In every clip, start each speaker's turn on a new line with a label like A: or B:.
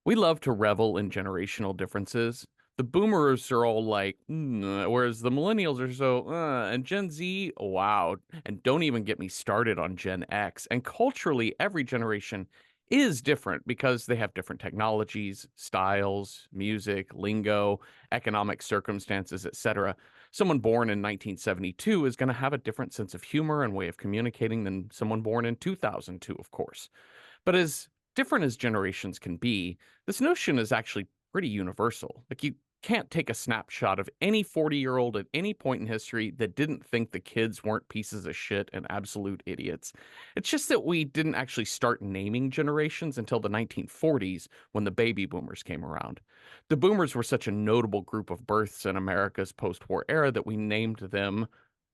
A: We love to revel in generational differences. The boomers are all like, whereas the millennials are so, and Gen Z, wow. And don't even get me started on Gen X. And culturally, every generation is different because they have different technologies, styles, music, lingo, economic circumstances, etc. Someone born in 1972 is going to have a different sense of humor and way of communicating than someone born in 2002, of course. But as different as generations can be, this notion is actually pretty universal. Like, you can't take a snapshot of any 40-year-old at any point in history that didn't think the kids weren't pieces of shit and absolute idiots. It's just that we didn't actually start naming generations until the 1940s when the baby boomers came around. The boomers were such a notable group of births in America's post-war era that we named them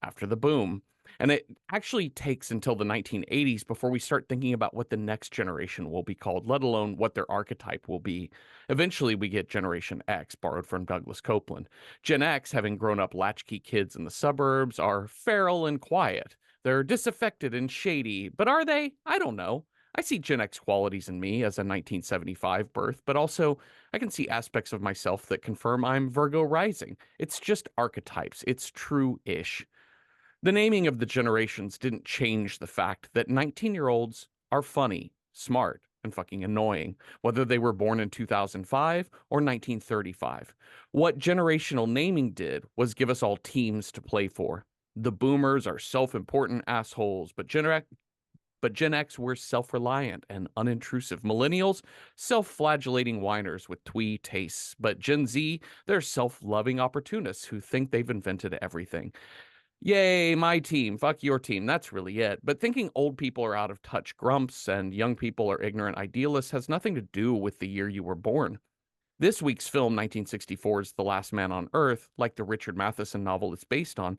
A: after the boom. And it actually takes until the 1980s before we start thinking about what the next generation will be called, let alone what their archetype will be. Eventually, we get Generation X, borrowed from Douglas Copeland. Gen X, having grown up latchkey kids in the suburbs, are feral and quiet. They're disaffected and shady, but are they? I don't know. I see Gen X qualities in me as a 1975 birth, but also I can see aspects of myself that confirm I'm Virgo rising. It's just archetypes. It's true-ish. The naming of the generations didn't change the fact that 19-year-olds are funny, smart, and fucking annoying, whether they were born in 2005 or 1935. What generational naming did was give us all teams to play for. The boomers are self-important assholes, but Gen X were self-reliant and unintrusive. Millennials, self-flagellating whiners with twee tastes. But Gen Z, they're self-loving opportunists who think they've invented everything. Yay, my team. Fuck your team. That's really it. But thinking old people are out of touch grumps and young people are ignorant idealists has nothing to do with the year you were born. This week's film, 1964's The Last Man on Earth, like the Richard Matheson novel it's based on,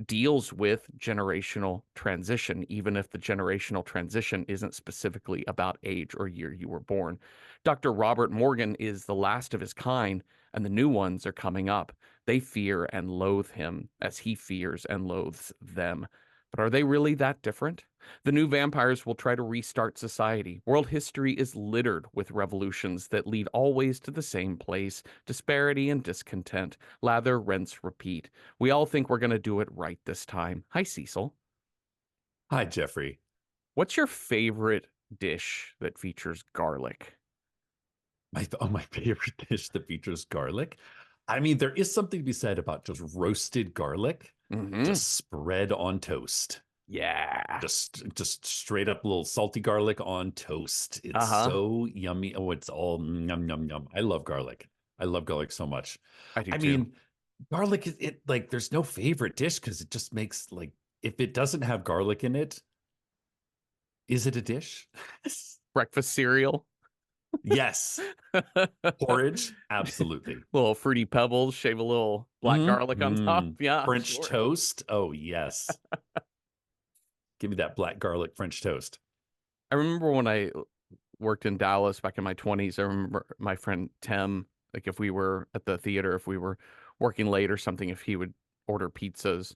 A: deals with generational transition, even if the generational transition isn't specifically about age or year you were born. Dr. Robert Morgan is the last of his kind, and the new ones are coming up. They fear and loathe him as he fears and loathes them. But are they really that different? The new vampires will try to restart society. World history is littered with revolutions that lead always to the same place: disparity and discontent. Lather, rinse, repeat. We all think we're going to do it right this time. Hi, Cecil.
B: Hi, Jeffrey.
A: What's your favorite dish that features garlic?
B: My favorite dish that features garlic. I mean, there is something to be said about just roasted garlic,
A: Mm-hmm.
B: just spread on toast.
A: Yeah.
B: Just straight up little salty garlic on toast. It's
A: Uh-huh.
B: so yummy. Oh, it's all yum yum yum. I love garlic. I love garlic so much.
A: I do
B: I
A: too.
B: mean, garlic is it like there's no favorite dish because it just makes like if it doesn't have garlic in it, is it a dish?
A: Breakfast cereal.
B: Yes. Porridge, absolutely.
A: Little fruity pebbles, shave a little black
B: Mm,
A: garlic on top.
B: mm.
A: Yeah,
B: French
A: sure.
B: toast. Oh, yes. Give me that black garlic French toast.
A: I remember when I worked in Dallas back in my 20s. I remember my friend Tim, like if we were at the theater, if we were working late or something, if he would order pizzas,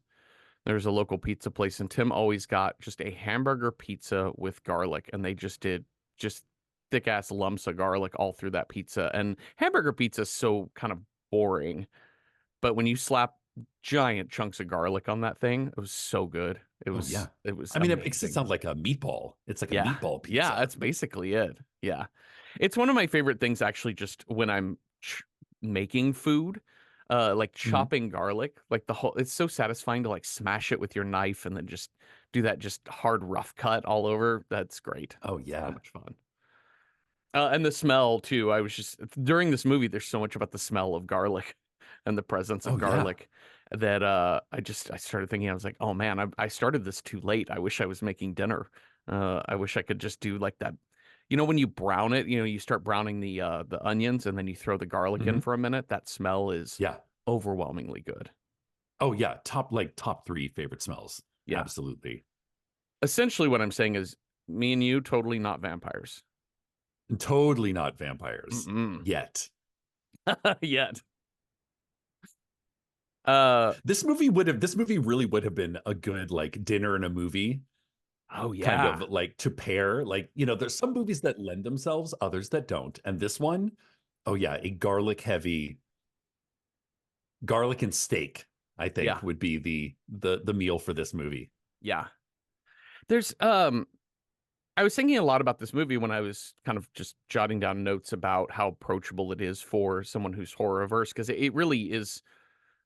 A: there's a local pizza place, and Tim always got just a hamburger pizza with garlic, and they just did just thick ass lumps of garlic all through that pizza. And hamburger pizza is so kind of boring, but when you slap giant chunks of garlic on that thing, it was so good. It
B: Oh,
A: was
B: yeah.
A: it was
B: I mean, it makes it
A: amazing.
B: sound like a meatball. It's like a
A: Yeah.
B: meatball
A: Yeah,
B: pizza.
A: that's basically it. Yeah. It's one of my favorite things actually just when I'm making food, like
B: Mhm.
A: chopping garlic, like the whole it's so satisfying to like smash it with your knife and then just do that just hard rough cut all over. That's great.
B: Oh,
A: So
B: yeah.
A: much fun. And the smell too. I was just during this movie, there's so much about the smell of garlic and the presence of
B: Oh, yeah.
A: garlic that I started thinking, I was like, oh man, I started this too late. I wish I was making dinner. I wish I could just do like that. You know, when you brown it, you start browning the onions and then you throw the garlic in
B: Mhm.
A: for a minute. That smell is
B: Yeah.
A: overwhelmingly good.
B: Oh, yeah. Top three favorite smells.
A: Yeah.
B: Absolutely.
A: Essentially what I'm saying is me and you totally not vampires.
B: And totally not vampires
A: Mm-mm.
B: yet.
A: Yet. Uh
B: This movie really would have been a good like dinner and a movie.
A: Oh
B: kind of
A: yeah.
B: like to pair. Like, there's some movies that lend themselves, others that don't. And this one, oh yeah, a garlic and steak, I
A: Yeah.
B: think would be the meal for this movie.
A: Yeah. There's I was thinking a lot about this movie when I was kind of just jotting down notes about how approachable it is for someone who's horror averse, because it really is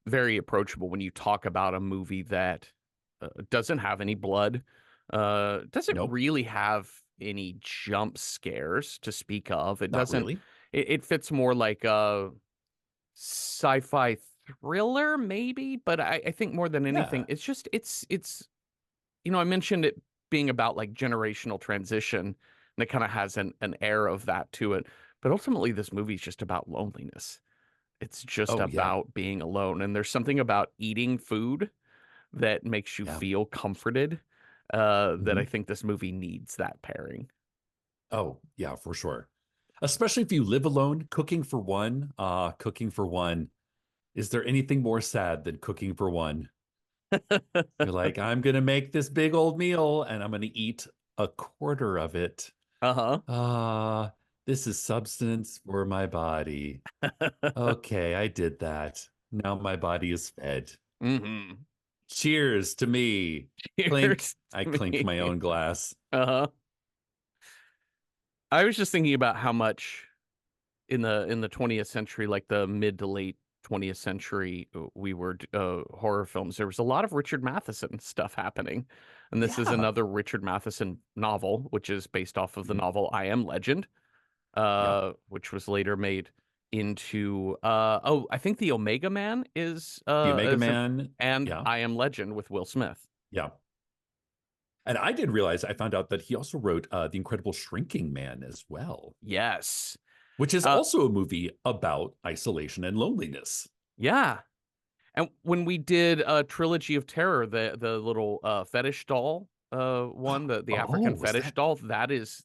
A: very approachable when you talk about a movie that doesn't have any blood, doesn't
B: Nope,
A: really have any jump scares to speak of. It
B: not
A: doesn't.
B: really.
A: It fits more like a sci-fi thriller, maybe, but I think more than anything,
B: Yeah.
A: it's I mentioned it being about like generational transition, and it kind of has an air of that to it. But ultimately, this movie is just about loneliness. It's just
B: Oh yeah.
A: about being alone. And there's something about eating food that makes you
B: Yeah.
A: feel comforted, that I
B: Mhm.
A: think this movie needs that pairing.
B: Oh yeah, for sure. Especially if you live alone, cooking for one. Is there anything more sad than cooking for one? You're like, I'm gonna make this big old meal and I'm gonna eat a quarter of it.
A: Uh-huh.
B: Ah, this is substance for my body. Okay, I did that. Now my body is fed.
A: Hmm.
B: Cheers to me. Clink.
A: Cheers
B: I
A: to
B: clink
A: me.
B: my own glass.
A: Uh-huh. I was just thinking about how much in the 20th century, like the mid to late 20th century, we were horror films. There was a lot of Richard Matheson stuff happening, and this is
B: Yeah.
A: another Richard Matheson novel, which is based off of the
B: Mhm.
A: novel I Am Legend,
B: Yep.
A: which was later made into I think the Omega Man
B: The Omega
A: is an
B: Man.
A: and
B: Yeah.
A: I Am Legend with Will Smith.
B: Yeah. And I didn't realize, I found out that he also wrote The Incredible Shrinking Man as well,
A: Yes.
B: which is
A: Uh
B: also a movie about isolation and loneliness.
A: yeah. And when we did a Trilogy of Terror, the little fetish doll one, the
B: Oh,
A: African
B: was
A: fetish
B: that?
A: doll, that is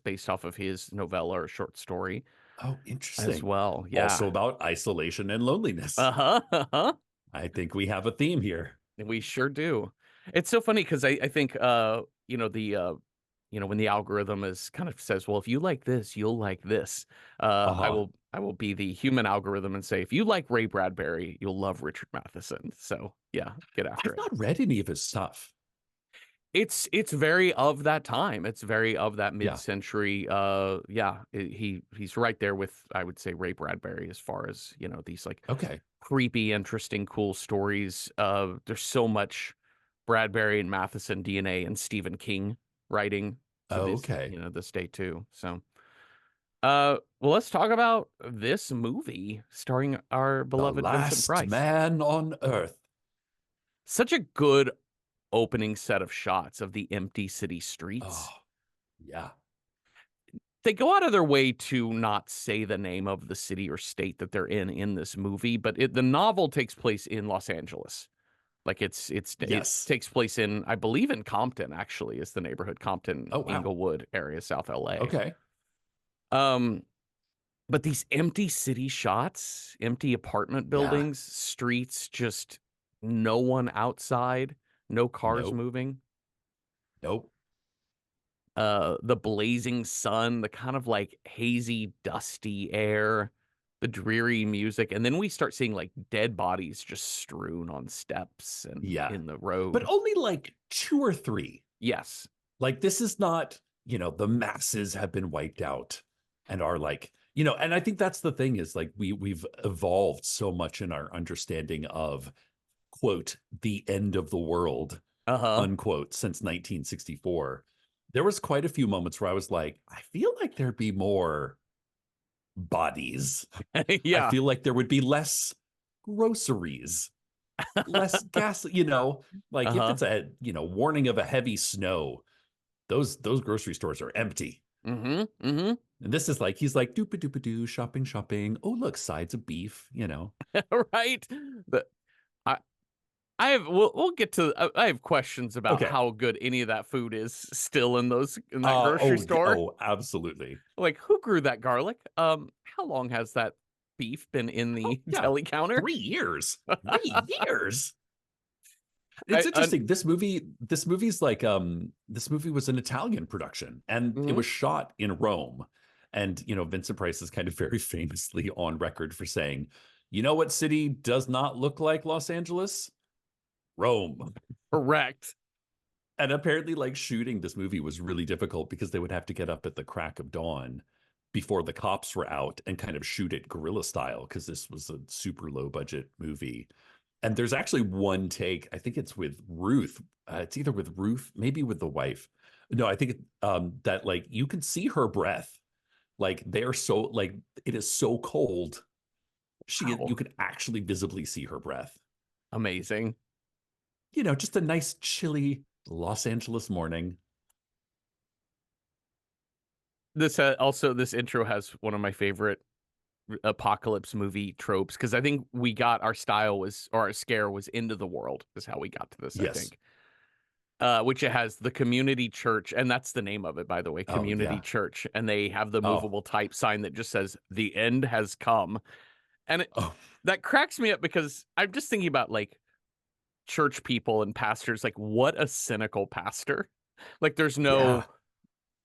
A: based off of his novella or short story
B: Oh,
A: as
B: interesting.
A: well.
B: Also
A: Yeah.
B: about isolation and loneliness.
A: Uh-huh. Uh-huh.
B: I think we have a theme here.
A: We sure do. It's so funny because I think when the algorithm is kind of says, well, if you like this, you'll like this. I
B: Uh-huh.
A: will be the human algorithm and say, if you like Ray Bradbury, you'll love Richard Matheson. So yeah, get after
B: I've
A: it.
B: not read any of his stuff.
A: It's very of that time. It's very of that
B: Yeah.
A: mid-century. Yeah, he's right there with, I would say, Ray Bradbury as far as, these like
B: Okay.
A: creepy, interesting, cool stories. There's so much Bradbury and Matheson DNA and Stephen King writing to this,
B: Okay.
A: this day too. So, well, let's talk about this movie starring our
B: The
A: beloved Vincent
B: last
A: Price.
B: man on earth.
A: Such a good opening set of shots of the empty city streets.
B: Oh, yeah.
A: They go out of their way to not say the name of the city or state that they're in this movie, but the novel takes place in Los Angeles. Like it
B: Yes.
A: takes place in, I believe, in Compton. Actually, is the neighborhood Compton,
B: Oh, wow.
A: Inglewood area, South LA.
B: Okay.
A: Um, but these empty city shots, empty apartment
B: Yeah.
A: buildings, streets, just no one outside, no cars
B: Nope.
A: moving.
B: Nope.
A: The blazing sun, the kind of like hazy, dusty air, the dreary music, and then we start seeing like dead bodies just strewn on steps and
B: Yeah.
A: in the
B: But
A: road.
B: only like two or three.
A: Yes.
B: Like this is not, the masses have been wiped out and are like, and I think that's the thing is like we've evolved so much in our understanding of quote the end of the world
A: Uh-huh.
B: unquote since 1964. There was quite a few moments where I was like, I feel like there'd be more bodies. I
A: Yeah.
B: feel like there would be less groceries, less gas, like if
A: Uh-huh.
B: it's a, warning of a heavy snow, those grocery stores are empty.
A: Mm-hmm. Mm-hmm.
B: And this is like he's like doopa doopa doo, shopping, shopping. Oh, look, sides of beef.
A: Right. But I I have we'll get to I have questions about
B: Okay.
A: how good any of that food is still in that grocery store.
B: Oh, absolutely.
A: Like, who grew that garlic? How long has that beef been in
B: Oh,
A: the
B: yeah.
A: deli counter?
B: 3 years. 3 years. It's
A: I
B: interesting. This movie was an Italian production and it
A: mhm.
B: was shot in Rome. And Vincent Price is kind of very famously on record for saying, you know what city does not look like Los Angeles? Rome.
A: Correct.
B: And apparently, like shooting this movie was really difficult because they would have to get up at the crack of dawn before the cops were out and kind of shoot it guerrilla style because this was a super low budget movie. And there's actually one take, I think it's with Ruth. It's either with Ruth, maybe with the wife. No, I think that like you can see her breath. Like they're so like it is so cold. You
A: Wow.
B: can actually visibly see her breath.
A: Amazing.
B: Just a nice chilly Los Angeles morning.
A: This also this intro has one of my favorite apocalypse movie tropes because I think we got our style was or our scare was into the world is how we got to this, I
B: Yes.
A: think. Which it has the community church, and that's the name of it, by the way,
B: Oh
A: community
B: yeah.
A: church, and they have the
B: Oh.
A: movable type sign that just says the end has come, and
B: Oh
A: that cracks me up because I'm just thinking about like church people and pastors, like what a cynical pastor. Like there's no
B: yeah.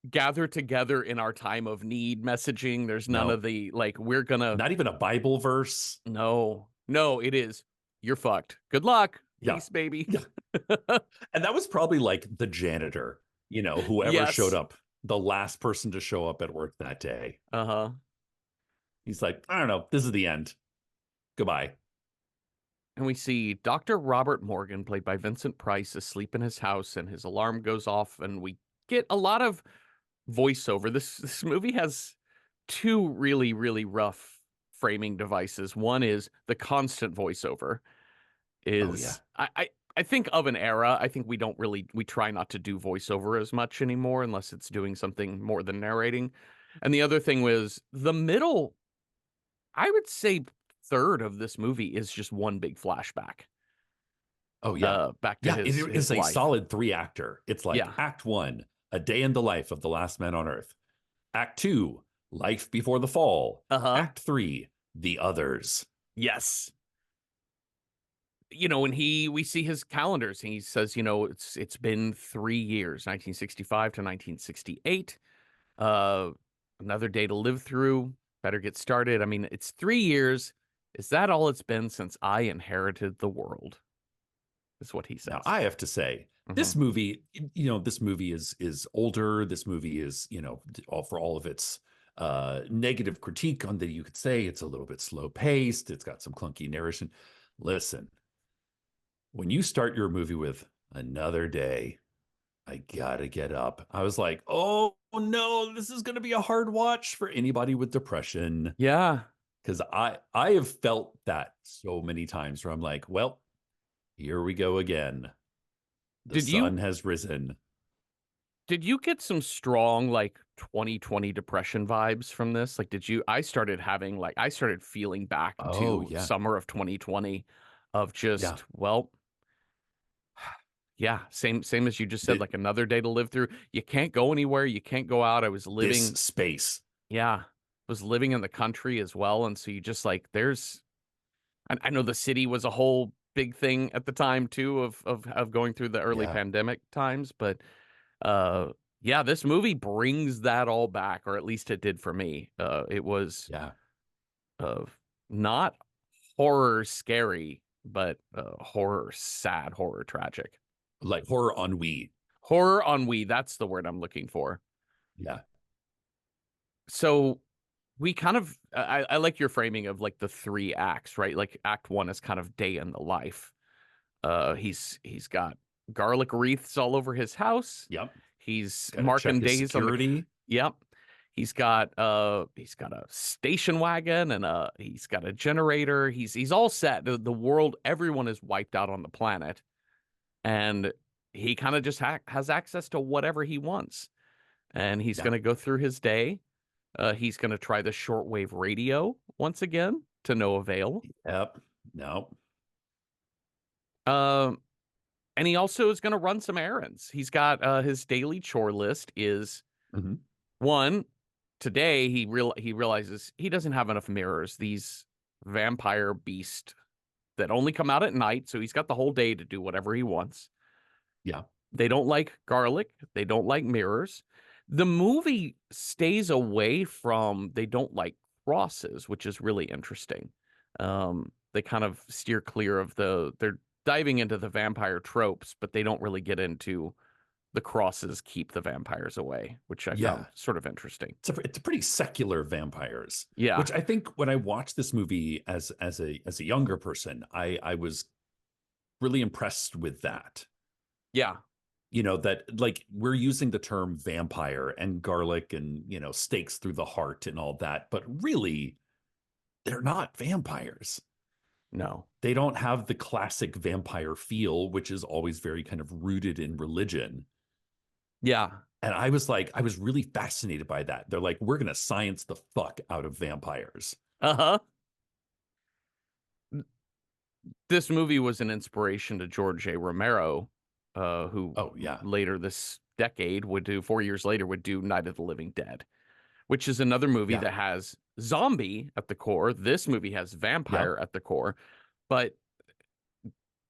A: gather together in our time of need messaging. There's none
B: No.
A: of the like we're gonna
B: Not even a Bible verse.
A: no, it is you're fucked. Good luck.
B: Yeah.
A: Peace, baby.
B: Yeah. And that was probably like the janitor, whoever showed
A: Yes.
B: up, the last person to show up at work that day.
A: Uh-huh.
B: He's like, I don't know, this is the end. Goodbye.
A: And we see Dr. Robert Morgan, played by Vincent Price, asleep in his house, and his alarm goes off, and we get a lot of voiceover. This movie has two really, really rough framing devices. One is the constant voiceover
B: Oh yeah.
A: is I think of an era. I think we try not to do voiceover as much anymore unless it's doing something more than narrating. And the other thing was the middle, I would say third of this movie is just one big flashback
B: Oh yeah.
A: back to
B: Yeah, it
A: his
B: is a
A: life.
B: solid three actor. It's like
A: Yeah.
B: Act One, a day in the life of the last man on earth. Act Two, life before the fall.
A: Uh-huh.
B: Act Three, the others.
A: Yes. And we see his calendars. He says, it's been 3 years, 1965 to 1968. Uh, another day to live through. Better get started. I mean, it's 3 years. Is that all it's been since I inherited the world? Is what he
B: Now,
A: says.
B: I have to say,
A: Hmm.
B: this movie is older. This movie is, all for all of its negative critique on that, you could say it's a little bit slow paced. It's got some clunky narration. Listen, when you start your movie with another day, I gotta get up. I was like, oh no, this is gonna be a hard watch for anybody with depression.
A: Yeah.
B: Because I have felt that so many times where I'm like, well, here we go again. The
A: Did
B: sun
A: you
B: has risen.
A: did you get some strong like 2020 depression vibes from this? Like I started feeling back
B: Oh
A: to
B: yeah.
A: summer of 2020 of
B: Yeah.
A: just, well, yeah, same as you just said,
B: Th-
A: like another day to live through. You can't go anywhere, you can't go out.
B: this space.
A: Yeah, was living in the country as well, and so you just like I know the city was a whole big thing at the time too of going through the early
B: Yeah.
A: pandemic times, but uh yeah, this movie brings that all back, or at least it did for me. It was
B: Yeah.
A: uh not horror scary, but horror sad, horror tragic.
B: Like horror ennui.
A: Horror ennui, that's the word I'm looking for.
B: Yeah.
A: So we kind of I like your framing of like the three acts, right? Like act one is kind of day in the life. He's got garlic wreaths all over his house.
B: Yep.
A: He's
B: Gotta check
A: marking
B: his
A: days on the
B: security.
A: yep. He's got a station wagon and he's got a generator. He's all set. The world, everyone is wiped out on the planet, and he kind of just has access to whatever he wants. And he's
B: Yeah.
A: going to go through his day. He's going to try the shortwave radio once again to no avail.
B: Yep. No.
A: Um, and he also is going to run some errands. He's got his daily chore list is
B: Hmm.
A: one. Today he realizes he doesn't have enough mirrors. These vampire beast that only come out at night, so he's got the whole day to do whatever he wants.
B: Yeah.
A: They don't like garlic. They don't like mirrors. The movie stays away from they don't like crosses, which is really interesting. They kind of steer clear of they're diving into the vampire tropes, but they don't really get into the crosses keep the vampires away, which I found
B: Yeah.
A: sort of interesting.
B: It's a pretty secular vampires,
A: Yeah.
B: which I think when I watched this movie as a younger person, I was really impressed with that.
A: Yeah.
B: That like we're using the term vampire and garlic and stakes through the heart and all that, but really they're not vampires.
A: No.
B: They don't have the classic vampire feel, which is always very kind of rooted in religion.
A: Yeah.
B: And I was really fascinated by that. They're like, we're going to science the fuck out of vampires.
A: Uh-huh. This movie was an inspiration to George A. Romero, who
B: Oh, yeah.
A: later this decade would do 4 years later would do Night of the Living Dead, which is another movie
B: Yeah.
A: that has zombie at the core. This movie has vampire
B: Yep.
A: at the core, but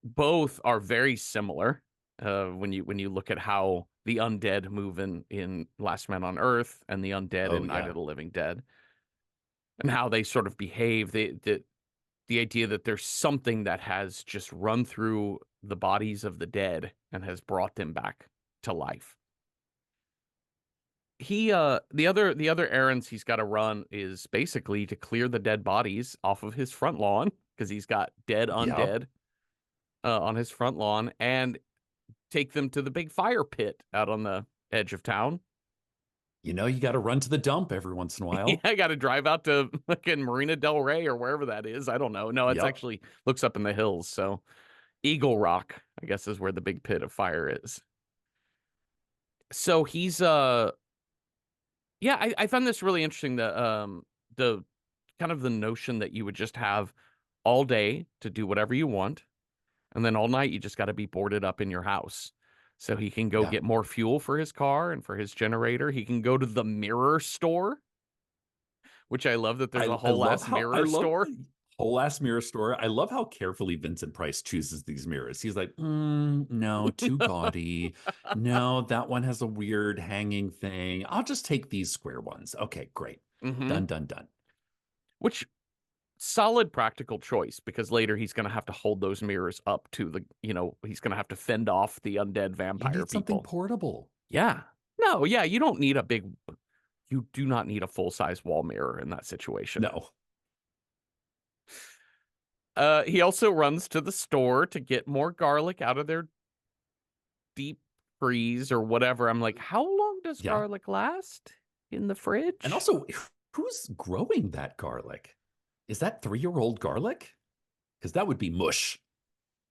A: both are very similar. When you look at how the undead move in Last Man on Earth and the undead
B: Oh,
A: in Night of
B: yeah.
A: the Living Dead, and how they sort of behave, the idea that there's something that has just run through the bodies of the dead and has brought them back to life. The other errands he's got to run is basically to clear the dead bodies off of his front lawn because he's got dead
B: Yep.
A: undead on his front lawn and take them to the big fire pit out on the edge of town.
B: You got to run to the dump every once in a
A: Yeah,
B: while.
A: I got to drive out to fucking Marina Del Rey or wherever that is. I don't know. No, it's
B: Yep.
A: actually looks up in the hills. So Eagle Rock, I guess, is where the big pit of fire is. So he's yeah, I found this really interesting. The kind of the notion that you would just have all day to do whatever you want, and then all night you just got to be boarded up in your house. So he can go
B: Yeah.
A: get more fuel for his car and for his generator. He can go to the mirror store, which I love that there's a
B: I
A: whole
B: love
A: ass
B: how I
A: mirror
B: love
A: store.
B: the whole ass mirror store. I love how carefully Vincent Price chooses these mirrors. He's like, no, too gaudy. No, that one has a weird hanging thing. I'll just take these square ones. Okay, great.
A: Hmm.
B: Done, done, done.
A: Which solid practical choice because later he's going to have to hold those mirrors up to he's going to have to fend off the undead
B: You
A: vampire
B: need something
A: people.
B: portable.
A: Yeah. No, yeah, you do not need a full-size wall mirror in that situation.
B: No.
A: He also runs to the store to get more garlic out of their deep freeze or whatever. I'm like, how long does
B: Yeah.
A: garlic last in the
B: And
A: fridge?
B: also, who's growing that garlic? Is that 3-year-old garlic? Because that would be mush.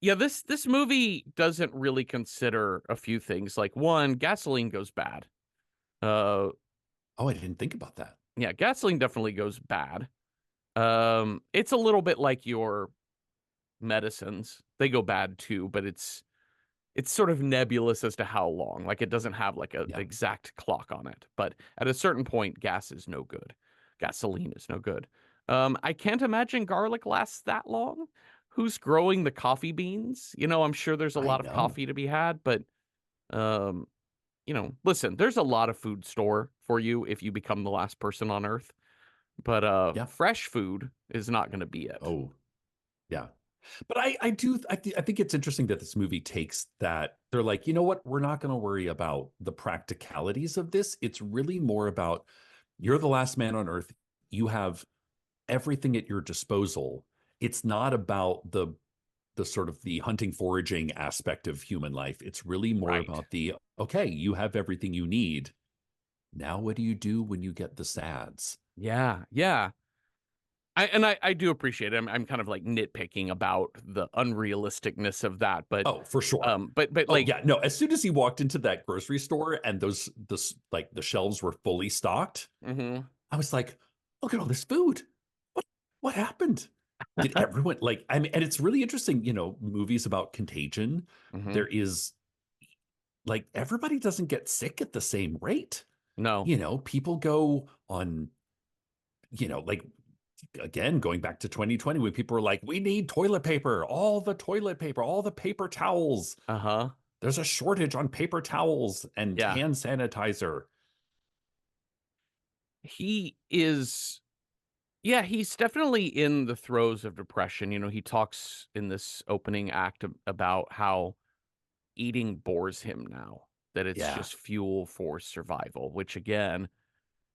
A: Yeah, this movie doesn't really consider a few things. Like one, gasoline goes bad. Uh
B: Oh, I didn't think about that.
A: yeah, gasoline definitely goes bad. It's a little bit like your medicines. They go bad too, but it's sort of nebulous as to how long. Like it doesn't have like a
B: Yeah.
A: exact clock on it. But at a certain point, gas is no good. Gasoline is no good. I can't imagine garlic lasts that long. Who's growing the coffee beans? I'm sure there's a
B: I
A: lot of
B: know.
A: coffee to be had, but um, listen, there's a lot of food store for you if you become the last person on Earth. But
B: Yeah.
A: fresh food is not going to be it.
B: Oh, yeah. But I think it's interesting that this movie takes that. They're like, you know what? We're not going to worry about the practicalities of this. It's really more about you're the last man on earth. You have everything at your disposal. It's not about the sort of the hunting foraging aspect of human life. It's really more
A: Right.
B: about the okay, you have everything you need. Now what do you do when you get the sads?
A: Yeah. Yeah. I do appreciate it. I'm kind of like nitpicking about the unrealisticness of that, but
B: Oh, for sure.
A: but
B: Oh
A: like
B: yeah, no. As soon as he walked into that grocery store and the shelves were fully stocked,
A: mhm.
B: I was like, look at all this food. What what happened? Did everyone like I mean, and it's really interesting, movies about contagion.
A: Mhm.
B: There is like everybody doesn't get sick at the same rate.
A: No.
B: People go on, like again, going back to 2020, when people were like, we need toilet paper, all the toilet paper, all the paper towels.
A: Uh-huh.
B: There's a shortage on paper towels and
A: Yeah.
B: hand sanitizer.
A: He is Yeah, he's definitely in the throes of depression. He talks in this opening act about how eating bores him now, that it's
B: Yeah.
A: just fuel for survival, which again,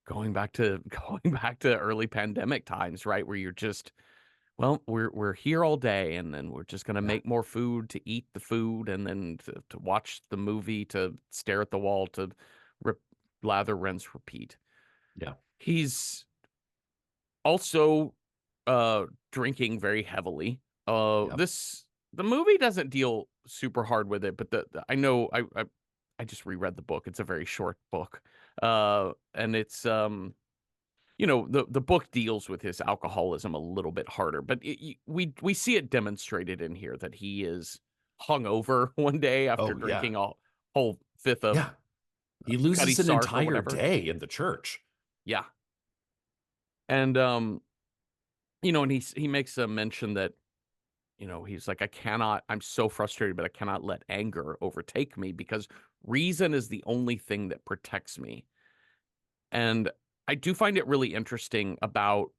A: going back to going back to early pandemic times, right? Where you're just, well, we're here all day and then we're just gonna
B: Yeah.
A: make more food to eat the food and then to watch the movie, to stare at the wall, to rip, lather, rinse, repeat.
B: Yeah.
A: He's also drinking very heavily.
B: Yeah.
A: The movie doesn't deal super hard with it, but I know I just reread the book. It's a very short book. And it's the book deals with his alcoholism a little bit harder, but we see it demonstrated in here that he is hungover one day after
B: Oh, yeah.
A: drinking a whole fifth of
B: Yeah. He
A: Cutty
B: loses an
A: Sark or
B: entire
A: whatever.
B: day in the church.
A: Yeah. And and he makes a mention that, he's like, I'm so frustrated, but I cannot let anger overtake me because reason is the only thing that protects me. And I do find it really interesting about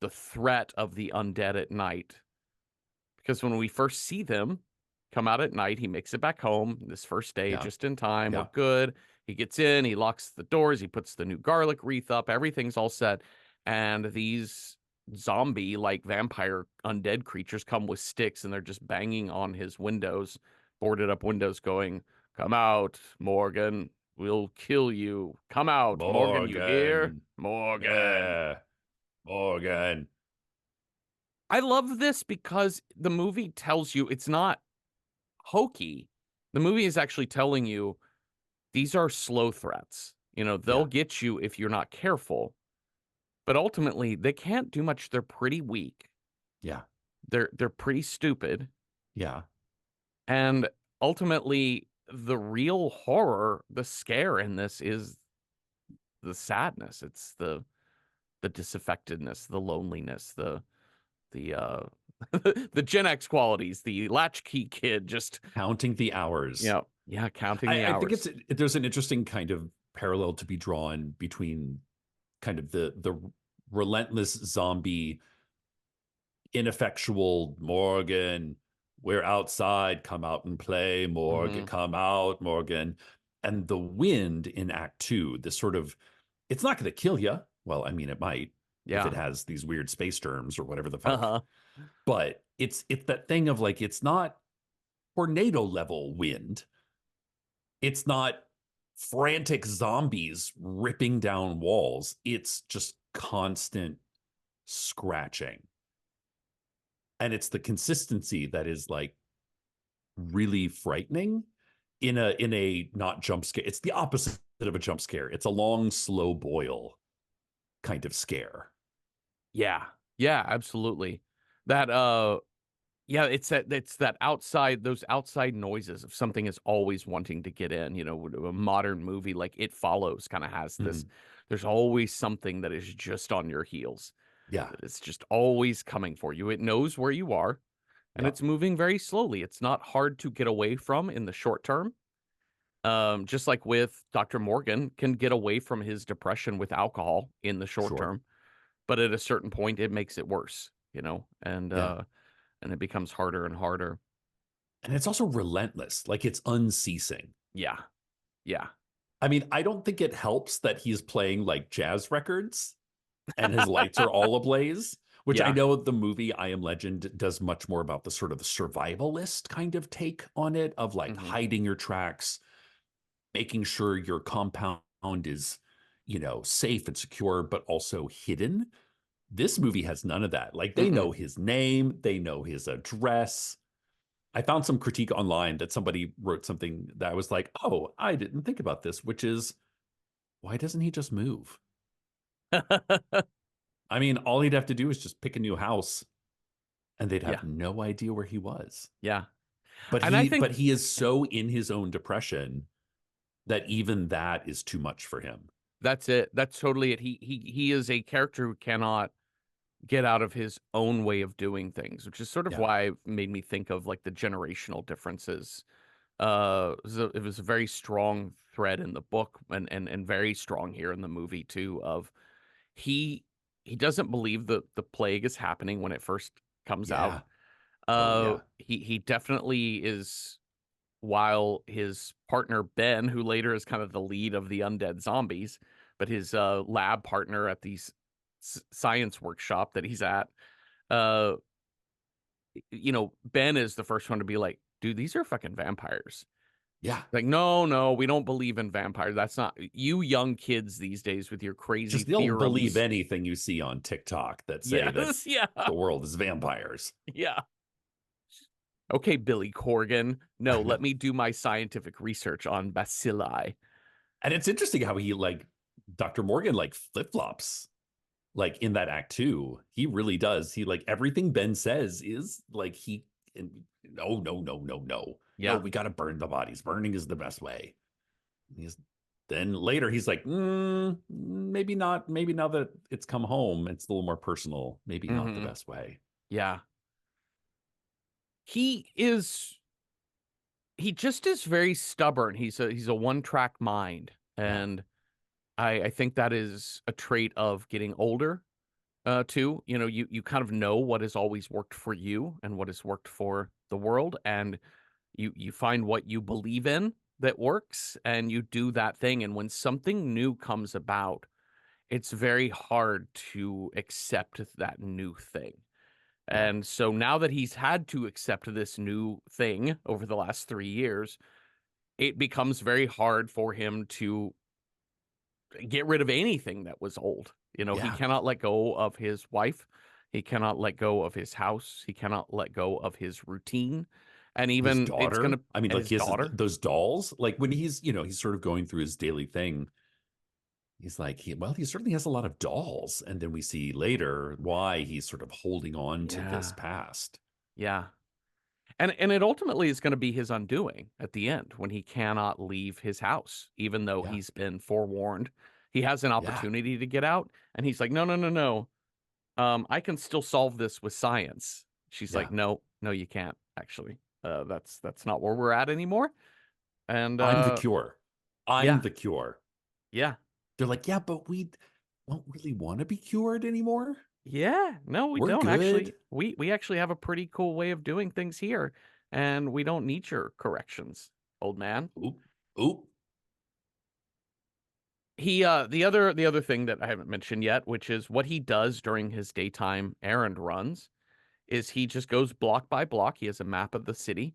A: the threat of the undead at night, because when we first see them come out at night, he makes it back home this first day
B: Yeah.
A: just in time. We're
B: Yeah.
A: good. He gets in, he locks the doors, he puts the new garlic wreath up, everything's all set. And these zombie, like vampire undead creatures come with sticks and they're just banging on his windows, boarded up windows, going, "Come out, Morgan. We'll kill you. Come out, Morgan. You hear?
B: Morgan.
A: Morgan."
B: Yeah. Morgan.
A: I love this because the movie tells you it's not hokey. The movie is actually telling you these are slow threats. They'll
B: Yeah.
A: get you if you're not careful, but ultimately they can't do much. They're pretty weak.
B: Yeah.
A: They're pretty stupid,
B: Yeah.
A: and ultimately the real horror, the scare in this is the sadness. It's the disaffectedness, the loneliness, the the Gen X qualities, the latchkey kid just,
B: Counting the hours.
A: yeah, counting the
B: I think
A: hours.
B: there's an interesting kind of parallel to be drawn between kind of the relentless zombie, ineffectual Morgan. We're outside. Come out and play, Morgan.
A: Mhm.
B: Come out, Morgan. And the wind in Act Two, this sort of, it's not going to kill you. Well, I mean, it might if it
A: Yeah.
B: has these weird space terms or whatever the fuck.
A: Uh-huh.
B: But it's that thing of like, it's not tornado level wind. It's not frantic zombies ripping down walls. It's just constant scratching. And it's the consistency that is like really frightening in a not jump scare. It's the opposite of a jump scare. It's a long, slow boil kind of scare.
A: Yeah. Yeah, absolutely. That, yeah, it's that outside those outside noises of something is always wanting to get in. A modern movie like It Follows kinda has this.
B: Mhm.
A: There's always something that is just on your heels,
B: Yeah.
A: that it's just always coming for you. It knows where you are, and
B: Yeah.
A: it's moving very slowly. It's not hard to get away from in the short term. Just like with Dr. Morgan can get away from his depression with alcohol in the short
B: Sure.
A: term, but at a certain point, it makes it worse,
B: Yeah.
A: and it becomes harder and harder.
B: And it's also relentless. Like it's unceasing.
A: Yeah, yeah.
B: I mean, I don't think it helps that he's playing like jazz records and his lights are all ablaze, which I
A: Yeah,
B: know the movie I Am Legend does much more about the sort of the survivalist kind of take on it of like
A: mhm,
B: hiding your tracks, making sure your compound is, safe and secure, but also hidden. This movie has none of that. Like they
A: mm-mm.
B: know his name, they know his address. I found some critique online that somebody wrote something that I was like, oh, I didn't think about this, which is why doesn't he just move? I mean, all he'd have to do is just pick a new house and they'd
A: Yeah,
B: have no idea where he was.
A: yeah,
B: But
A: and I
B: he
A: think
B: but he is so in his own depression that even that is too much for him.
A: that's it. That's totally it. He is a character who cannot get out of his own way of doing things, which is sort of
B: Yeah.
A: why it made me think of like the generational differences. It was a very strong thread in the book, and very strong here in the movie too. Of he he doesn't believe the plague is happening when it first comes out.
B: Yeah. Oh yeah.
A: He definitely is. While his partner Ben, who later is kind of the lead of the undead zombies, but his lab partner at the science workshop that he's at, uh, Ben is the first one to be like, "Dude, these are fucking vampires."
B: Yeah.
A: Like, no, no, we don't believe in vampires. That's not you young kids these days with your crazy
B: Just they'll believe
A: theorems.
B: anything you see on TikTok that say that
A: Yes, yeah,
B: the world is vampires.
A: yeah. Okay, Billy Corgan. No,
B: I
A: let
B: know.
A: me do my scientific research on bacilli.
B: And it's interesting how he like Dr. Morgan like flip-flops like in that act too. He really does. He like everything Ben says is like he no, no, no, no, no. No,
A: Yeah.
B: we got to burn the bodies. Burning is the best way. He's then later he's like, maybe not. Maybe now that it's come home, it's a little more personal. Maybe not the
A: Hmm.
B: best way.
A: Yeah. He is he just is very stubborn. He's a one-track mind.
B: Yeah,
A: And I think that is a trait of getting older, too. You kind of know what has always worked for you and what has worked for the world, and you find what you believe in that works, and you do that thing. And when something new comes about, it's very hard to accept that new thing.
B: yeah,
A: And so now that he's had to accept this new thing over the last 3 years, it becomes very hard for him to get rid of anything that was old. He
B: yeah.
A: cannot let go of his wife. He cannot let go of his house. He cannot let go of his routine. And
B: His
A: even it's going to,
B: daughter. I mean,
A: and
B: like
A: his
B: he has
A: daughter.
B: those dolls. Like when he's sort of going through his daily thing. He's like, he certainly has a lot of dolls. And then we see later why he's sort of holding on to this
A: Yeah.
B: past.
A: Yeah. And it ultimately is going to be his undoing at the end when he cannot leave his house, even though
B: Yeah,
A: he's been forewarned. He has an
B: yeah,
A: opportunity to get out, and he's like, no, no, no, no. I can still solve this with science. She's like,
B: yeah.
A: no, no, you can't actually. That's not where we're at anymore. And
B: I'm the cure. I'm
A: yeah,
B: the cure.
A: yeah,
B: They're like, yeah, but we don't really want to be cured anymore.
A: yeah. No, we
B: We're
A: don't
B: good.
A: actually. We actually have a pretty cool way of doing things here, and we don't need your corrections, old man.
B: Oop, oop.
A: The other thing that I haven't mentioned yet, which is what he does during his daytime errand runs, is he just goes block by block. He has a map of the city,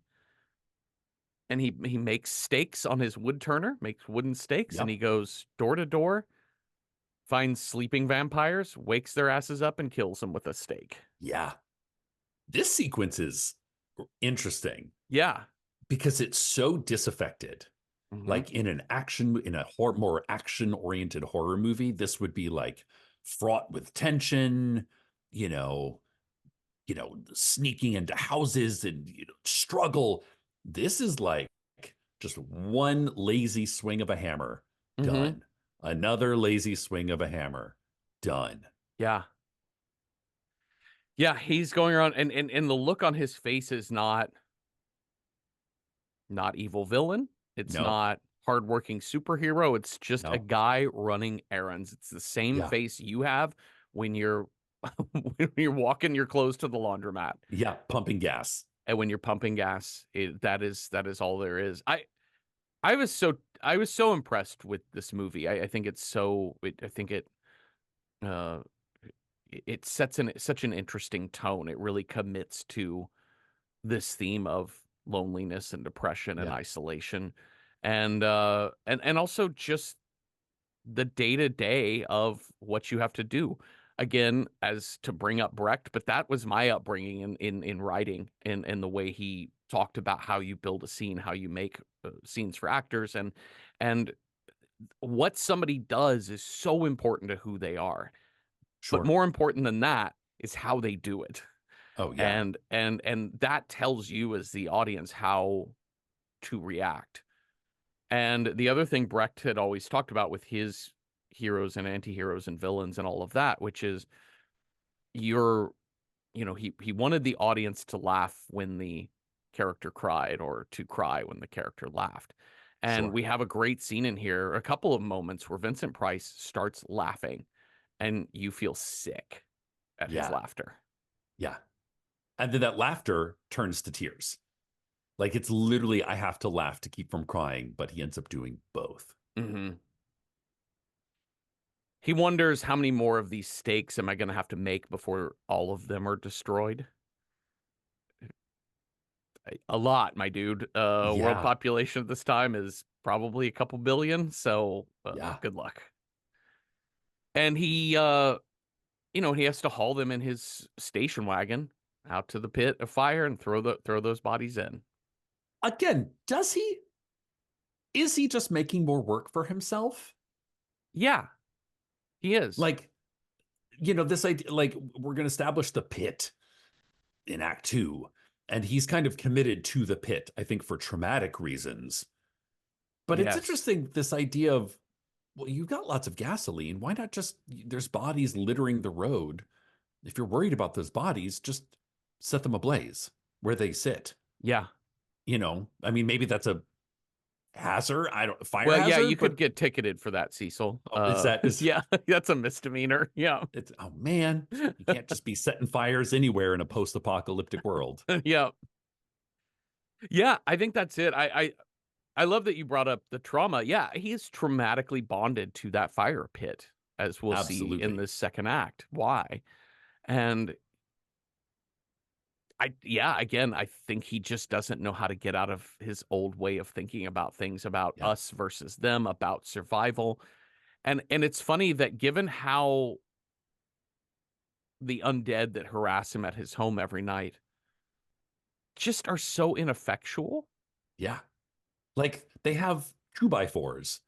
A: and he makes stakes on his wood turner, makes wooden stakes, and he
B: Yep.
A: goes door to door, finds sleeping vampires, wakes their asses up, and kills them with a stake.
B: Yeah. This sequence is interesting
A: Yeah.
B: because it's so disaffected.
A: Hmm.
B: Like in a more action oriented horror movie, this would be like fraught with tension, you know, sneaking into houses and struggle. This is like just one lazy swing of a hammer,
A: Hmm.
B: done. Another lazy swing of a hammer, done.
A: Yeah. Yeah. He's going around, and the look on his face is not evil villain. It's
B: No,
A: not hardworking superhero. It's just a
B: no,
A: guy running errands. It's the same
B: yeah,
A: face you have when you're when you're walking your clothes to the laundromat
B: yeah, pumping gas.
A: and when you're pumping gas. That is all there is. I was so impressed with this movie. I think it's so. I think uh it sets such an interesting tone. It really commits to this theme of loneliness and depression and
B: Yeah,
A: isolation, and also just the day-to-day of what you have to do. Again, as to bring up Brecht, but that was my upbringing in writing, in the way he talked about how you build a scene, how you make scenes for actors, and what somebody does is so important to who they are. But
B: sure.
A: more important than that is how they do it.
B: Oh, yeah,
A: And that tells you as the audience how to react. And the other thing Brecht had always talked about with his heroes and anti-heroes and villains and all of that, which is you're he wanted the audience to laugh when the character cried or to cry when the character laughed. And
B: Sure.
A: we have a great scene in here, a couple of moments where Vincent Price starts laughing and you feel sick at his
B: Yeah.
A: laughter.
B: Yeah. And then that laughter turns to tears. Like it's literally, I have to laugh to keep from crying, but he ends up doing both.
A: Hmm. He wonders how many more of these steaks am I going to have to make before all of them are destroyed? A lot, my dude. World
B: Yeah.
A: population at this time is probably a couple billion, so
B: Yeah.
A: good luck. And he has to haul them in his station wagon out to the pit of fire and throw those bodies in.
B: Again, does he? Is he just making more work for himself?
A: Yeah, he is.
B: Like, this idea, like, we're going to establish the pit in Act Two, and he's kind of committed to the pit, I think, for traumatic reasons. But it's
A: Yes.
B: interesting, this idea of, well, you've got lots of gasoline. Why not just, there's bodies littering the road. If you're worried about those bodies, just set them ablaze where they sit.
A: Yeah.
B: I mean, maybe that's a hazard, fire
A: Well, yeah, you
B: hazard,
A: could
B: but
A: get ticketed for that, Cecil.
B: oh, is that is
A: Yeah, that's a misdemeanor. Yeah.
B: it's oh man, you can't just be setting fires anywhere in a post-apocalyptic world.
A: Yeah. Yeah, I think that's it. I love that you brought up the trauma. Yeah, he is traumatically bonded to that fire pit, as we'll see in
B: Absolutely.
A: this second act. Why? And again, I think he just doesn't know how to get out of his old way of thinking about things, about
B: Yeah.
A: us versus them, about survival. And it's funny that given how the undead that harass him at his home every night just are so ineffectual.
B: Yeah. Like they have 2x4s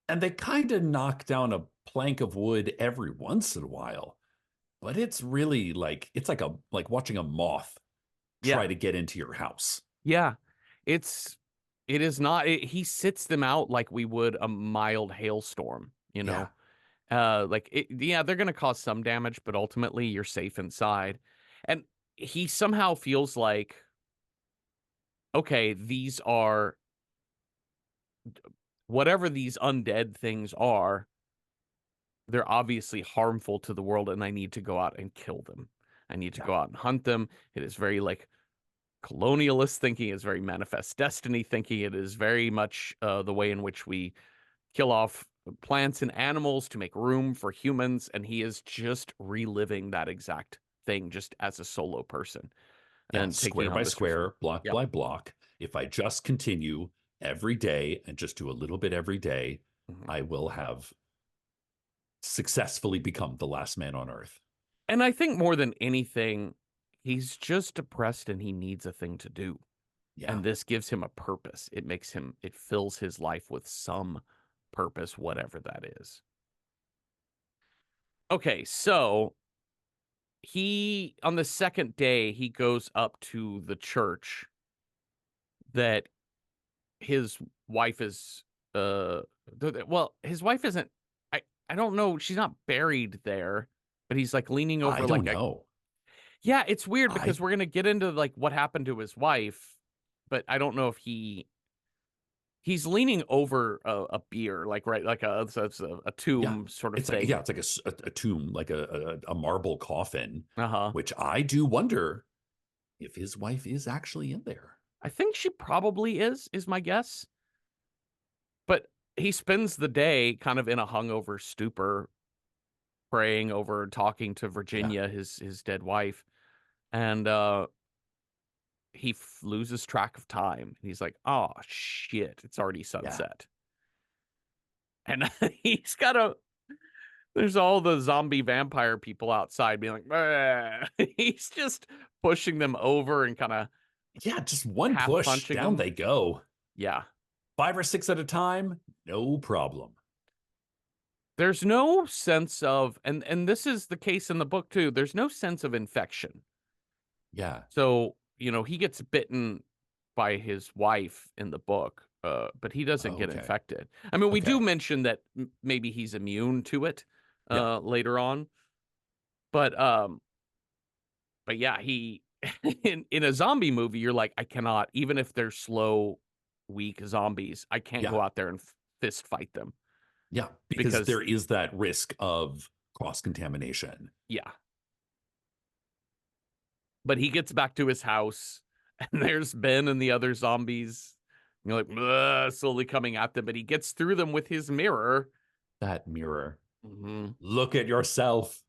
B: and they kind of knock down a plank of wood every once in a while. But it's really like it's like watching a moth
A: Yeah.
B: try to get into your house.
A: Yeah. It's it is not he sits them out like we would a mild hailstorm, you
B: Yeah.
A: know. Yeah, they're going to cause some damage, but ultimately you're safe inside. And he somehow feels like, okay, these are whatever these undead things are, they're obviously harmful to the world and I need to go out and kill them. I need to
B: Yeah.
A: go out and hunt them. It is very like colonialist thinking, it's very manifest destiny thinking. It is very much the way in which we kill off plants and animals to make room for humans. And he is just reliving that exact thing just as a solo person
B: Yeah.
A: and taking
B: Square
A: on
B: by
A: this
B: square, block
A: Yep.
B: by block. If I just continue every day and just do a little bit every day,
A: Mhm.
B: I will have successfully become the last man on earth.
A: And I think more than anything, he's just depressed and he needs a thing to do.
B: Yeah.
A: And this gives him a purpose. It fills his life with some purpose, whatever that is. Okay, so on the second day, he goes up to the church that his wife is, well, his wife isn't, I don't know, she's not buried there, but he's like leaning
B: I
A: over
B: don't
A: like a,
B: know.
A: yeah, it's weird
B: I
A: because we're going to get into like what happened to his wife, but I don't know if he's leaning over a beer, like right, like it's a
B: Yeah.
A: tomb sort of
B: It's like, yeah,
A: thing.
B: it's like a tomb, like a marble coffin,
A: Uh-huh.
B: which I do wonder if his wife is actually in there.
A: I think she probably is my guess. But he spends the day kind of in a hungover stupor, praying over, talking to
B: Yeah.
A: Virginia, his dead wife, and he loses track of time. He's like, "Oh shit, it's already
B: Yeah.
A: sunset," and he's got a. There's all the zombie vampire people outside being like, "Bah." He's just pushing them over and kind of
B: Yeah. Just one
A: half
B: push,
A: punching
B: down
A: them.
B: they go.
A: Yeah.
B: 5 or 6 at a time, no problem.
A: There's no sense of and this is the case in the book too. There's no sense of infection.
B: Yeah.
A: So, he gets bitten by his wife in the book, but he doesn't
B: Oh,
A: get
B: okay.
A: infected. I mean, we do
B: Okay.
A: mention that maybe he's immune to it
B: Yeah.
A: later on, but but yeah, he in a zombie movie, you're like, I cannot, even if they're slow, weak zombies, I can't
B: Yeah.
A: go out there and fist fight them
B: Yeah. Because
A: because
B: there is that risk of cross contamination.
A: yeah. But he gets back to his house, and there's Ben and the other zombies. You're like, "Ugh," slowly coming at them, but he gets through them with his mirror.
B: That mirror.
A: Mhm.
B: Look at yourself.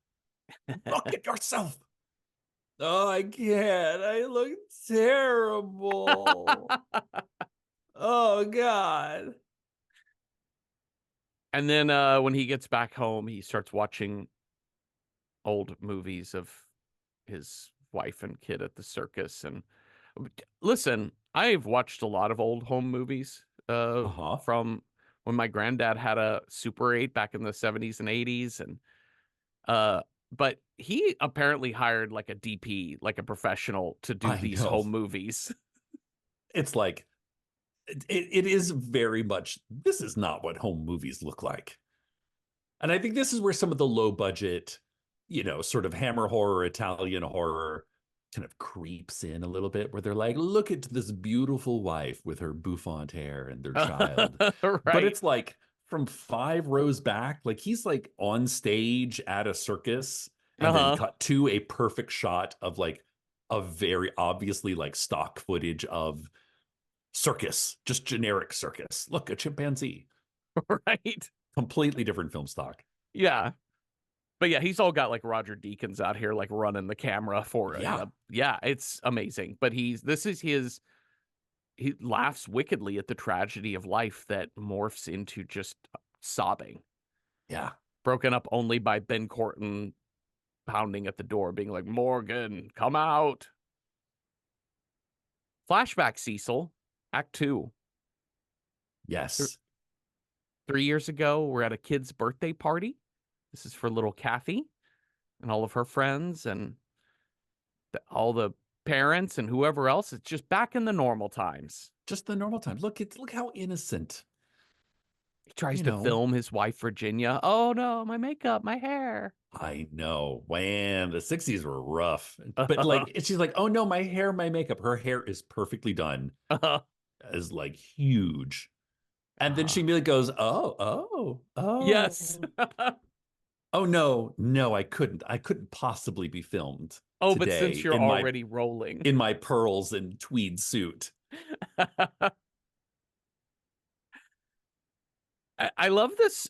B: Look at yourself. Oh, I can't. I look terrible. Oh, God.
A: And then when he gets back home, he starts watching old movies of his wife and kid at the circus. And listen, I've watched a lot of old home movies
B: Uh huh.
A: from when my granddad had a Super 8 back in the 70s and 80s. And uh, but he apparently hired like a DP, like a professional, to do
B: I
A: these
B: know.
A: home movies.
B: It's like, it is very much, this is not what home movies look like. And I think this is where some of the low budget, sort of hammer horror, Italian horror kind of creeps in a little bit, where they're like, look at this beautiful wife with her bouffant hair and their child. But
A: Right.
B: it's like from 5 rows back, like he's like on stage at a circus and then
A: Uh-huh.
B: cut to a perfect shot of like a very obviously like stock footage of circus, just generic circus. Look, a chimpanzee,
A: Right.
B: completely different film stock.
A: Yeah. But yeah, he's all got like Roger Deakins out here like running the camera for it.
B: Yeah.
A: Yeah, it's amazing. But this is his he laughs wickedly at the tragedy of life that morphs into just sobbing,
B: Yeah.
A: broken up only by Ben Corton pounding at the door, being like, Morgan, come out. Flashback Cecil, Act Two. Th-
B: Yes.
A: 3 years ago, we're at a kid's birthday party. This is for little Kathy and all of her friends and all the parents and whoever else. It's just back in the normal times.
B: Just the normal times. Look how innocent.
A: He tries
B: You
A: to
B: know.
A: film his wife, Virginia. Oh no, my makeup, my hair.
B: I know. Man, the 60s were rough. But like she's like, "Oh no, my hair, my makeup." Her hair is perfectly done. Is like huge. And then she immediately goes, "Oh, oh,
A: Yes.
B: oh. Oh no, no, I couldn't. I couldn't possibly be filmed
A: Oh, but
B: today
A: since you're
B: in my
A: already rolling.
B: in my pearls and tweed suit."
A: I love this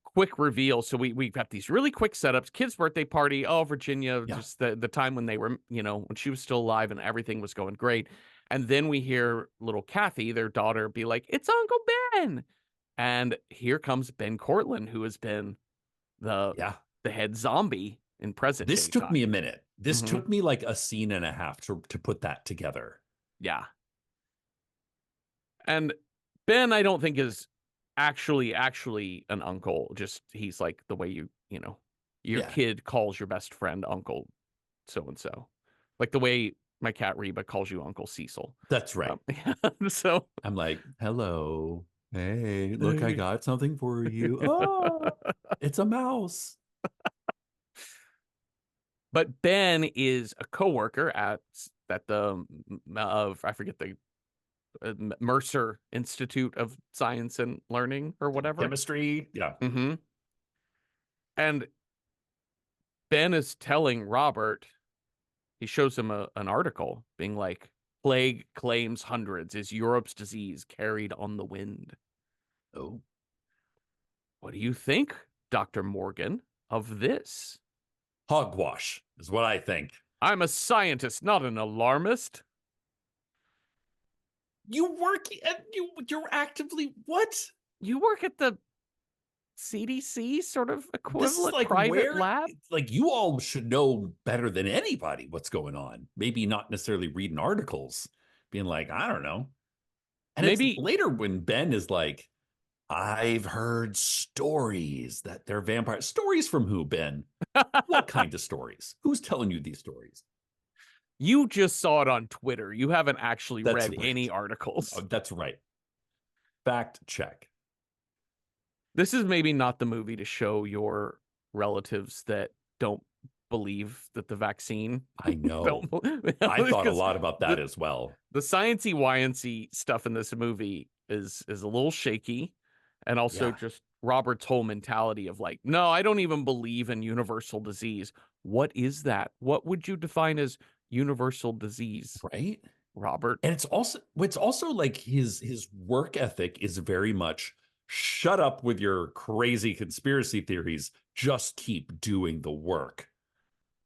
A: quick reveal. So we've got these really quick setups. Kid's birthday party. Oh, Virginia,
B: Yeah.
A: just the time when they were, when she was still alive and everything was going great. And then we hear little Kathy, their daughter, be like, "It's Uncle Ben." And here comes Ben Cortlandt, who has been the
B: Yeah.
A: the head zombie in present
B: This
A: day
B: took me
A: time.
B: a minute. This
A: Hmm.
B: took me like a scene and a half to put that together.
A: Yeah. And Ben, I don't think is actually an uncle. Just he's like the way your
B: Yeah,
A: kid calls your best friend Uncle so and so, like the way my cat Reba calls you Uncle Cecil.
B: that's right.
A: So,
B: I'm like, hello. Hey, look, I got something for you. Oh, it's a mouse.
A: but Ben is a coworker at the of I forget the Mercer Institute of Science and Learning or whatever.
B: Chemistry. Yeah.
A: Hmm. And Ben is telling Robert, he shows him an article being like, plague claims hundreds is Europe's disease carried on the wind.
B: Oh,
A: What do you think, Dr. Morgan, of this?
B: hogwash is what I think.
A: I'm a scientist, not an alarmist.
B: You work at you're actively what?
A: You work at the CDC sort of
B: This is
A: equivalent
B: like
A: private
B: where
A: lab?
B: like you all should know better than anybody what's going on. Maybe not necessarily reading articles, being like, I don't know. And it's
A: Maybe
B: later when Ben is like, I've heard stories that they're vampires. Stories from who, Ben? What kind of stories? Who's telling you these stories?
A: you just saw it on Twitter. You haven't actually
B: That's
A: read
B: right.
A: any
B: Oh,
A: articles.
B: that's right. Fact check.
A: This is maybe not the movie to show your relatives that don't believe that the vaccine
B: I
A: don't
B: know. I thought a
A: because
B: lot about that
A: the
B: as well.
A: the sciencey wyancy stuff in this movie is a little shaky, and also
B: Yeah.
A: just Robert's whole mentality of like, no, I don't even believe in universal disease. What is that? What would you define as universal disease,
B: Right.
A: Robert?
B: And it's also like his work ethic is very much shut up with your crazy conspiracy theories. Just keep doing the work.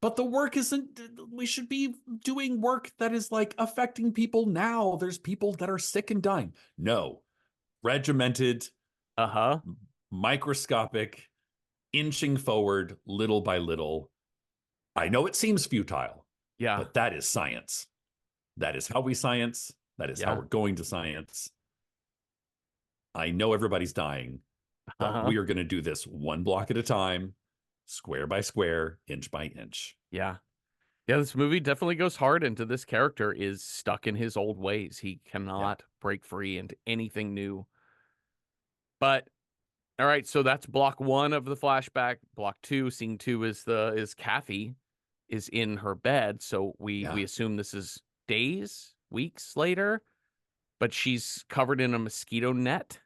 B: But the work isn't, we should be doing work that is like affecting people now. There's people that are sick and dying. No, regimented,
A: Uh-huh.
B: microscopic, inching forward little by little. I know it seems futile,
A: Yeah.
B: but that is science. That is how we science. That is how
A: Yeah.
B: we're going to science. I know everybody's dying, but
A: Uh-huh.
B: we are going to do this one block at a time, square by square, inch by inch.
A: Yeah. Yeah, this movie definitely goes hard into this character is stuck in his old ways. He
B: Yeah.
A: cannot break free into anything new. But all right, so that's block one of the flashback. Block two, scene two is Kathy is in her bed. So we
B: Yeah.
A: assume this is days, weeks later, but she's covered in a mosquito net.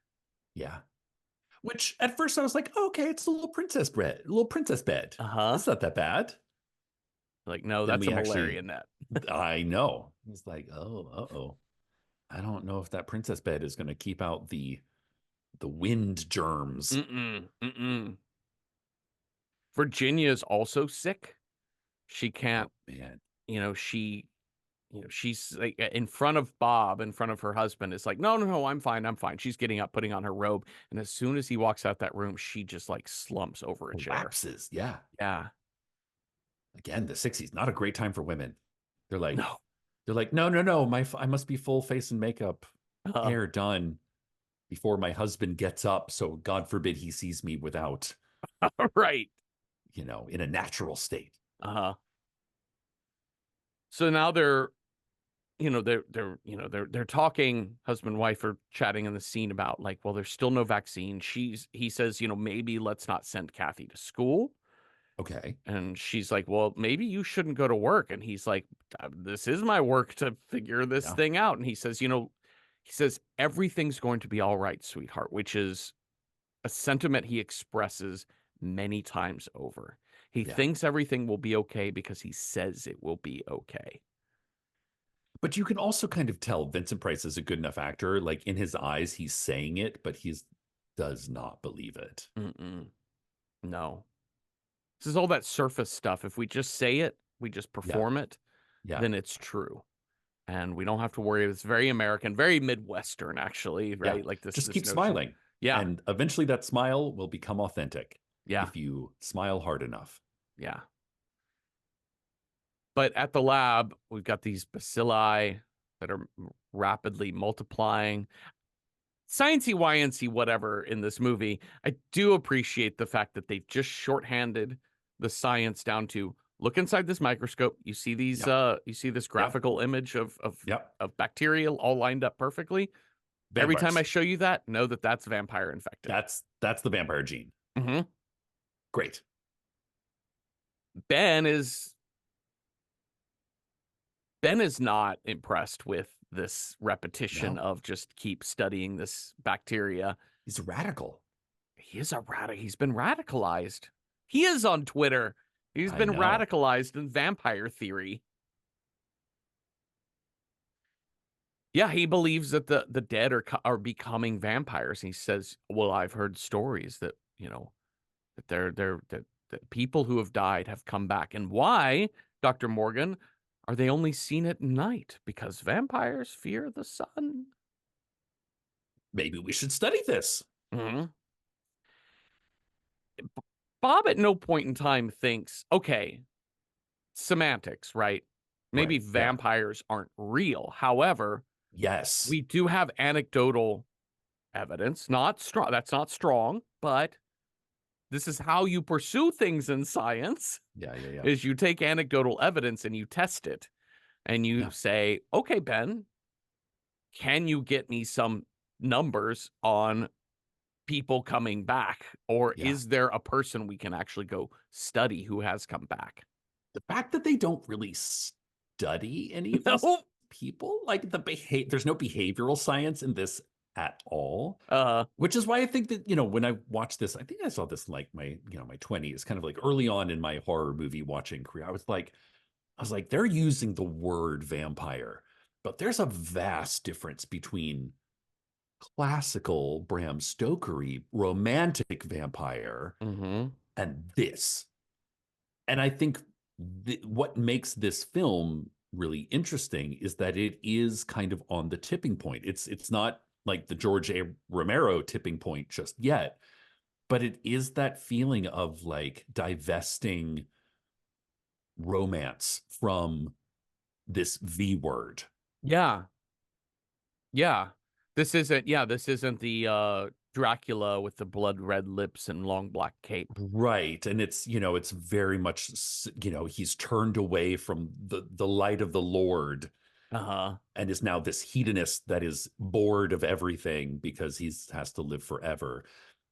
B: Yeah. Which at first I was like, oh, okay, it's a little princess bed, a little princess bed.
A: Uh-huh.
B: It's not that bad.
A: Like, no,
B: Then
A: that's a
B: we actually,
A: malaria net.
B: I know. It's like, oh, uh-oh. I don't know if that princess bed is going to keep out the wind germs.
A: Mm-mm. Mm-mm. Virginia is also sick. She can't,
B: Oh man.
A: she she's like in front of Bob, in front of her husband. It's like, no, no, no, I'm fine. I'm fine. She's getting up, putting on her robe. And as soon as he walks out that room, she just like slumps over a chair.
B: Collapses. Yeah.
A: Yeah.
B: Again, the 60s, not a great time for women. They're like,
A: No.
B: they're like, no, no, no. I must be full face and makeup,
A: Uh,
B: hair done before my husband gets up. So God forbid he sees me without,
A: right.
B: in a natural state.
A: Uh-huh. So now they're talking, husband and wife are chatting in the scene about like, well, there's still no vaccine. He says, maybe let's not send Kathy to school.
B: Okay.
A: And she's like, well, maybe you shouldn't go to work. And he's like, this is my work to figure this
B: Yeah.
A: thing out. And he says, everything's going to be all right, sweetheart, which is a sentiment he expresses many times over. He
B: Yeah.
A: thinks everything will be okay because he says it will be okay.
B: But you can also kind of tell Vincent Price is a good enough actor. Like in his eyes, he's saying it, but he does not believe it.
A: Mm-mm. No. This is all that surface stuff. If we just say it, we just
B: Yeah.
A: perform it,
B: Yeah.
A: then it's true. And we don't have to worry. It's very American, very Midwestern, actually,
B: Yeah.
A: right? Like
B: Just
A: this
B: keep
A: notion.
B: smiling.
A: Yeah,
B: And eventually that smile will become authentic
A: yeah,
B: if you smile hard enough.
A: yeah. But at the lab, we've got these bacilli that are rapidly multiplying. Sciencey, YNC, whatever in this movie. I do appreciate the fact that they've just shorthanded the science down to look inside this microscope. You see these
B: Yep.
A: you see this
B: Yep.
A: graphical image
B: Yep.
A: of bacteria all lined up perfectly. Every time I
B: Vampires.
A: show you that, know that that's vampire infected.
B: That's the vampire gene.
A: Hmm.
B: Great.
A: Ben is Ben is not impressed with this repetition
B: No,
A: of just keep studying this bacteria.
B: he's radical.
A: He is he's been radicalized. He is on Twitter. He's
B: I
A: been
B: know.
A: radicalized in vampire theory. Yeah, he believes that the dead are becoming vampires. He says, "Well, I've heard stories that, that that people who have died have come back. And why, Dr. Morgan, are they only seen at night? Because vampires fear the sun."
B: Maybe we should study this.
A: Mhm. Bob at no point in time thinks, okay, semantics, right? Maybe
B: Right. Yeah.
A: vampires aren't real. However,
B: Yes.
A: we do have anecdotal evidence, not strong. That's not strong, but this is how you pursue things in science
B: Yeah. Yeah. Yeah.
A: is you take anecdotal evidence and you test it and you
B: Yeah.
A: say, okay, Ben, can you get me some numbers on people coming back? Or
B: Yeah.
A: is there a person we can actually go study who has come back?
B: the fact that they don't really study any of these
A: No.
B: people, like there's no behavioral science in this at all.
A: Uh,
B: Which is why I think that, when I watched this, I think I saw this like my 20s, kind of like early on in my horror movie watching career. I was like, they're using the word vampire, but there's a vast difference between classical Bram Stokery romantic vampire
A: mhm.
B: and this. And I think what makes this film really interesting is that it is kind of on the tipping point. It's not like the George A. Romero tipping point just yet, but it is that feeling of like divesting romance from this V word.
A: Yeah. Yeah. This isn't the Dracula with the blood red lips and long black cape.
B: Right. And it's very much, he's turned away from the light of the Lord
A: Uh-huh.
B: and is now this hedonist that is bored of everything because he's has to live forever.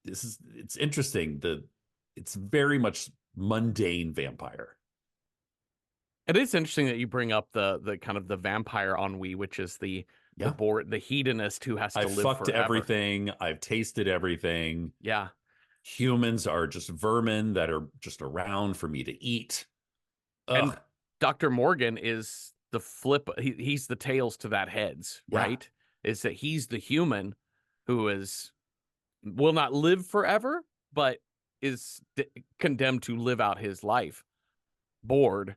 B: It's interesting. It's very much mundane vampire.
A: It is interesting that you bring up the kind of the vampire ennui, which is
B: Yeah.
A: the hedonist who has to
B: I've
A: live
B: fucked
A: forever.
B: everything. I've tasted everything.
A: Yeah.
B: Humans are just vermin that are just around for me to eat.
A: And
B: Ugh.
A: Dr. Morgan is the flip. He's the tails to that heads,
B: Yeah.
A: right? Is that he's the human who is will not live forever, but is condemned to live out his life bored,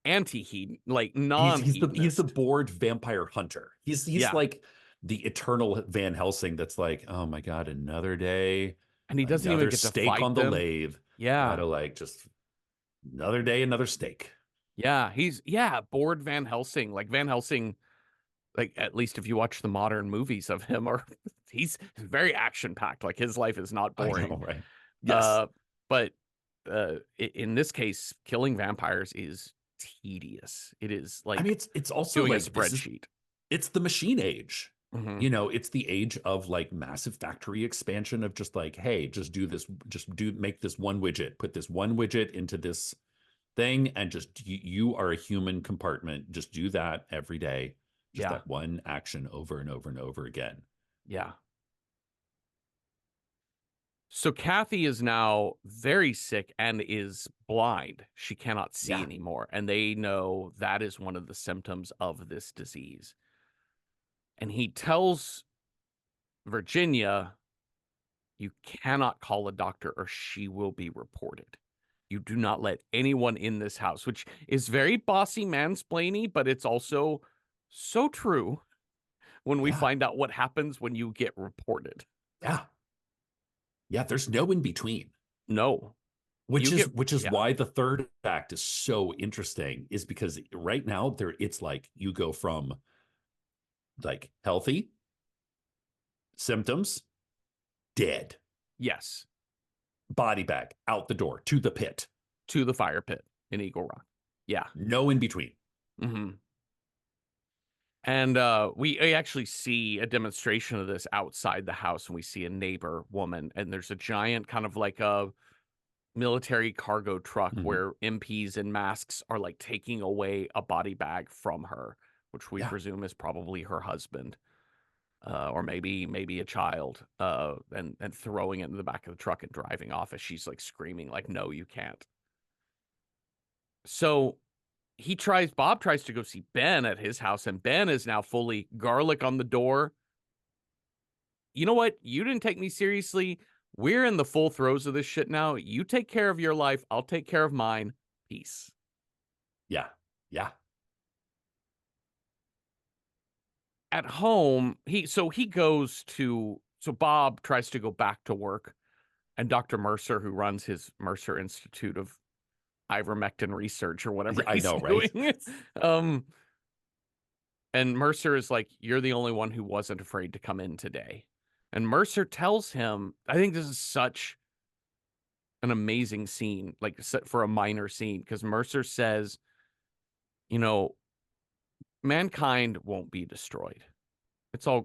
A: anti-hedon, like
B: He's the
A: non-hedonist.
B: bored vampire hunter. He's
A: Yeah.
B: like the eternal Van Helsing that's like, oh my God, another day,
A: And he doesn't even
B: another
A: get to
B: steak
A: fight
B: on the
A: them.
B: lathe.
A: Yeah.
B: Gotta like just another day, another steak.
A: Yeah. Bored Van Helsing. Like Van Helsing, like at least if you watch the modern movies of him, or he's very action packed. Like his life is not
B: I
A: boring.
B: know, right? Yes.
A: Uh, but in this case, killing vampires is tedious. It is
B: I mean,
A: like
B: it's also
A: doing a
B: like
A: spreadsheet.
B: it's the machine age.
A: Hmm.
B: It's the age of like massive factory expansion of just like, hey, just do this, make this one widget, put this one widget into this thing, and just you are a human compartment. Just do that every day. Just
A: Yeah.
B: that one action over and over and over again.
A: Yeah. So Kathy is now very sick and is blind. She cannot see
B: Yeah.
A: anymore. And they know that is one of the symptoms of this disease. And he tells Virginia, you cannot call a doctor or she will be reported. You do not let anyone in this house, which is very bossy mansplainy, but it's also so true when we
B: Yeah.
A: find out what happens when you get reported.
B: Yeah. Yeah. There's no in between.
A: No,
B: Which
A: you
B: is
A: get,
B: which is
A: yeah,
B: why the third act is so interesting, is because right now it's like you go from like healthy symptoms, dead,
A: yes,
B: body bag out the door to the pit.
A: to the fire pit in Eagle Rock. Yeah.
B: No in between.
A: Hmm. And we actually see a demonstration of this outside the house, and we see a neighbor woman, and there's a giant kind of like a military cargo truck
B: Mhm.
A: where MPs in masks are like taking away a body bag from her, which we
B: Yeah.
A: presume is probably her husband, or maybe a child, and throwing it in the back of the truck and driving off as she's like screaming like, "No, you can't." So Bob tries to go see Ben at his house, and Ben is now fully garlic on the door. You know what? You didn't take me seriously. We're in the full throes of this shit now. You take care of your life. I'll take care of mine. Peace.
B: Yeah. Yeah.
A: At home, Bob tries to go back to work, and Dr. Mercer, who runs his Mercer Institute of Ivermectin Research or whatever
B: Yeah, I
A: he's
B: know, right?
A: doing, um, and Mercer is like, "You're the only one who wasn't afraid to come in today." And Mercer tells him, I think this is such an amazing scene, like for a minor scene, because Mercer says, you know, mankind won't be destroyed.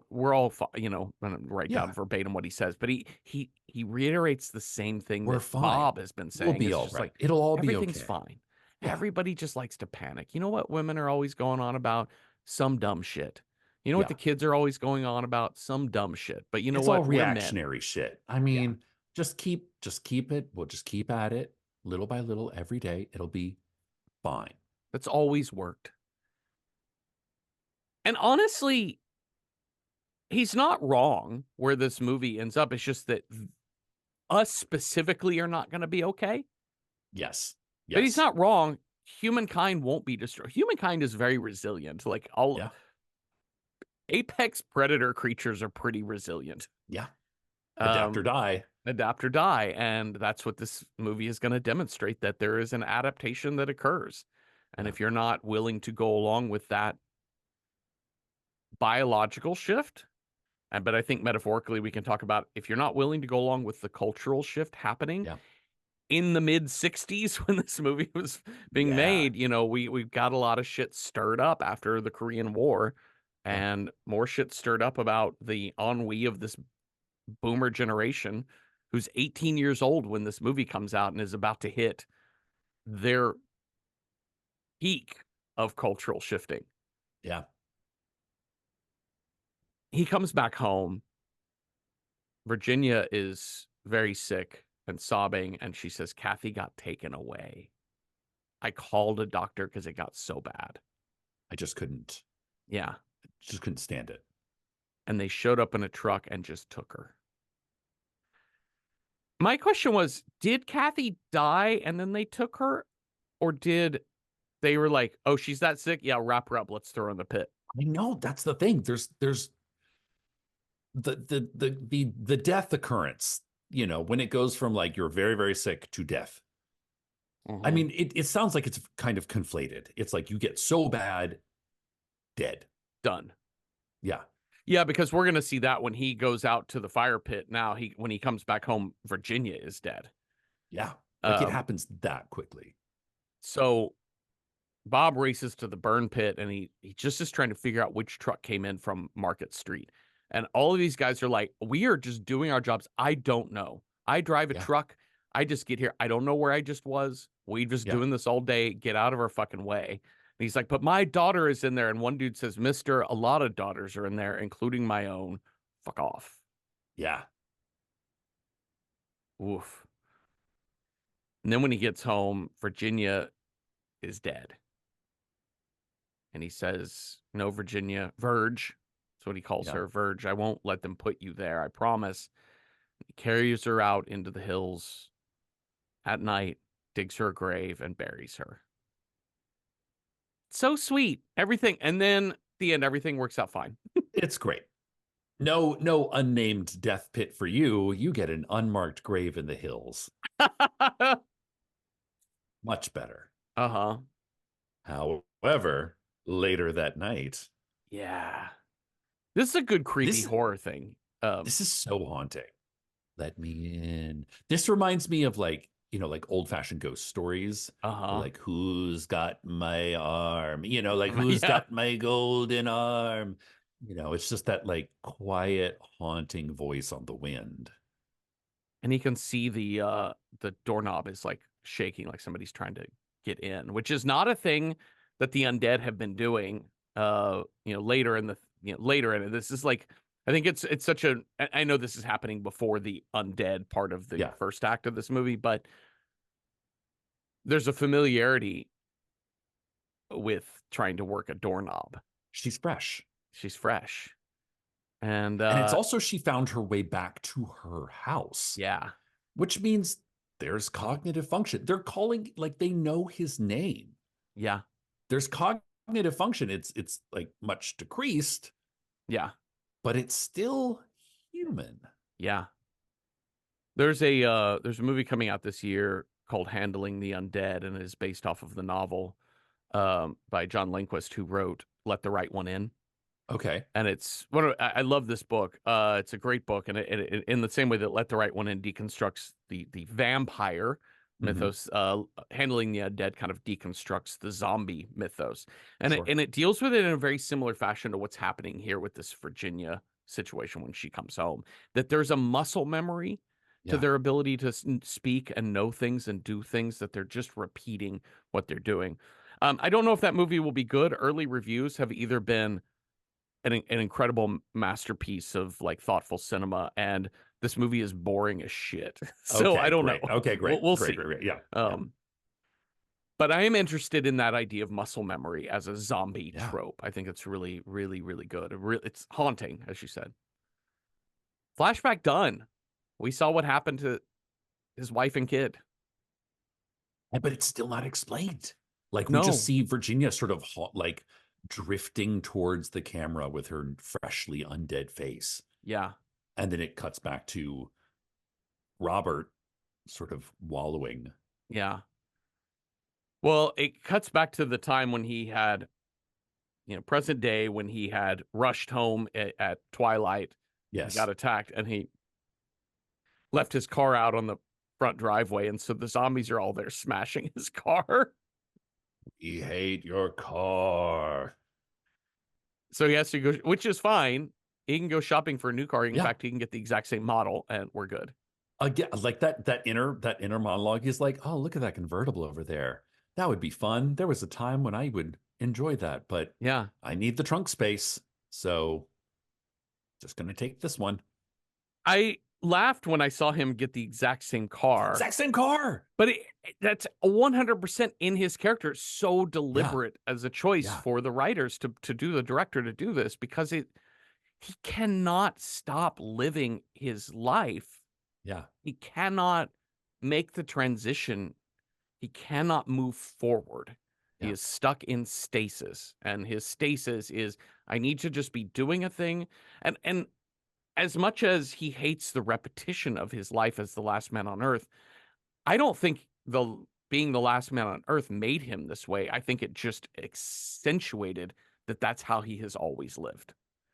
A: We're all, I'm gonna write down
B: Yeah.
A: verbatim what he says, but he reiterates the same thing
B: We're
A: that
B: fine.
A: Bob has been
B: We'll
A: saying.
B: be
A: It's
B: all
A: just
B: right.
A: like
B: It'll all be
A: everything's
B: okay.
A: fine.
B: Yeah.
A: Everybody just likes to panic. You know what women are always going on about? Some dumb shit. You know what the
B: Yeah.
A: kids are always going on about? Some dumb shit. But you know
B: It's all
A: what? We're men.
B: reactionary shit. I
A: Yeah.
B: mean, just keep it. We'll just keep at it little by little every day. It'll be fine.
A: That's always worked. And honestly, he's not wrong where this movie ends up. It's just that us specifically are not going to be okay.
B: Yes.
A: But he's
B: Yes.
A: not wrong. Humankind won't be destroyed. Humankind is very resilient. Like all
B: Yeah.
A: apex predator creatures are pretty resilient.
B: Yeah. Adapt or
A: Um,
B: die.
A: adapt or die, and that's what this movie is going to demonstrate, that there is an adaptation that occurs. And
B: Yeah.
A: if you're not willing to go along with that biological shift, and but I think metaphorically we can talk about if you're not willing to go along with the cultural shift happening
B: Yeah.
A: in the mid 60s when this movie was being
B: Yeah.
A: made, we've got a lot of shit stirred up after the Korean War,
B: Yeah.
A: and more shit stirred up about the ennui of this boomer generation who's 18 years old when this movie comes out and is about to hit their peak of cultural shifting.
B: Yeah.
A: He comes back home. Virginia is very sick and sobbing, and she says, Kathy got taken away. I called a doctor because it got so bad.
B: I
A: Yeah.
B: just couldn't stand it.
A: And they showed up in a truck and just took her. My question was, did Kathy die and then they took her? Or did they were like, oh, she's that sick? Yeah, wrap her up. Let's throw her in the pit.
B: I know that's the thing. There's the death occurrence, when it goes from like you're very, very sick to death. I
A: Mm-hmm.
B: mean, it sounds like it's kind of conflated. It's like you get so bad, dead.
A: Done.
B: Yeah.
A: Yeah, because we're gonna see that when he goes out to the fire pit. Now when he comes back home, Virginia is dead.
B: Yeah. Like it
A: Um,
B: happens that quickly.
A: so Bob races to the burn pit and he just is trying to figure out which truck came in from Market Street. And all of these guys are like, we are just doing our jobs. I don't know. I drive a
B: Yeah.
A: truck. I just get here. I don't know where I just was. We just
B: Yeah.
A: doing this all day. Get out of our fucking way. And he's like, but my daughter is in there. And one dude says, Mister, a lot of daughters are in there, including my own. Fuck off.
B: Yeah.
A: Oof. And then when he gets home, Virginia is dead. And he says, no, Virginia, Verge. That's what he calls
B: Yeah.
A: her, Verge. I won't let them put you there. I promise. He carries her out into the hills at night, digs her a grave, and buries her. So sweet. Everything. And then at the end, everything works out fine.
B: It's great. No unnamed death pit for you. You get an unmarked grave in the hills. Much better.
A: Uh-huh.
B: However, later that night,
A: Yeah. This is a good creepy
B: this
A: horror thing. Um,
B: this is so haunting. Let me in. This reminds me of like old-fashioned ghost stories.
A: uh-huh.
B: Like who's got my arm? Like who's
A: Yeah.
B: got my golden arm? It's just that like quiet, haunting voice on the wind.
A: And he can see the doorknob is like shaking, like somebody's trying to get in, which is not a thing that the undead have been doing. Later in the later in it, this is like I think it's such a. I know this is happening before the undead part of the
B: Yeah,
A: first act of this movie, but there's a familiarity with trying to work a doorknob.
B: she's fresh.
A: She's fresh, and
B: And it's also she found her way back to her house,
A: yeah,
B: which means there's cognitive function. They're calling like they know his name.
A: yeah,
B: There's cognitive function. It's like much decreased,
A: yeah,
B: but it's still human.
A: yeah. There's a movie coming out this year called Handling the Undead, and it is based off of the novel by John Lindquist, who wrote Let the Right One In.
B: Okay.
A: And it's I love this book. It's a great book, and it in the same way that Let the Right One In deconstructs the vampire
B: Hmm.
A: mythos, Handling the Undead kind of deconstructs the zombie mythos, and
B: Sure.
A: it deals with it in a very similar fashion to what's happening here with this Virginia situation when she comes home. That there's a muscle memory to
B: Yeah.
A: their ability to speak and know things and do things, that they're just repeating what they're doing. I don't know if that movie will be good. Early reviews have either been an incredible masterpiece of like thoughtful cinema, and this movie is boring as shit. So I
B: Okay,
A: don't know.
B: great. Okay, great.
A: We'll
B: Great,
A: see.
B: great, great. Yeah. Yeah.
A: Um, but I am interested in that idea of muscle memory as a zombie
B: Yeah.
A: trope. I think it's really, really, really good. It's haunting, as you said. Flashback done. We saw what happened to his wife and kid.
B: But it's still not explained. Like we just
A: No.
B: see Virginia sort of like drifting towards the camera with her freshly undead face.
A: Yeah.
B: And then it cuts back to Robert sort of wallowing.
A: Yeah. Well, it cuts back to the time when he had, present day, when he had rushed home at twilight. He
B: Yes.
A: got attacked and he left his car out on the front driveway. And so the zombies are all there smashing his car.
B: We hate your car.
A: So he has to go, which is fine. He can go shopping for a new car. In
B: Yeah.
A: fact, he can get the exact same model and we're good.
B: Again, like that inner monologue is like, oh, look at that convertible over there. That would be fun. There was a time when I would enjoy that, but
A: Yeah.
B: I need the trunk space. So just gonna take this one.
A: I laughed when I saw him get the exact same car,
B: Exact same car.
A: but that's 100% in his character. So
B: Yeah.
A: deliberate as a choice
B: Yeah.
A: for the writers to do, the director to do this, because he cannot stop living his life.
B: Yeah.
A: He cannot make the transition. He cannot move forward. He
B: Yeah.
A: is stuck in stasis, and his stasis is, I need to just be doing a thing. And as much as he hates the repetition of his life as the last man on Earth, I don't think the being the last man on Earth made him this way. I think it just accentuated that that's how he has always lived.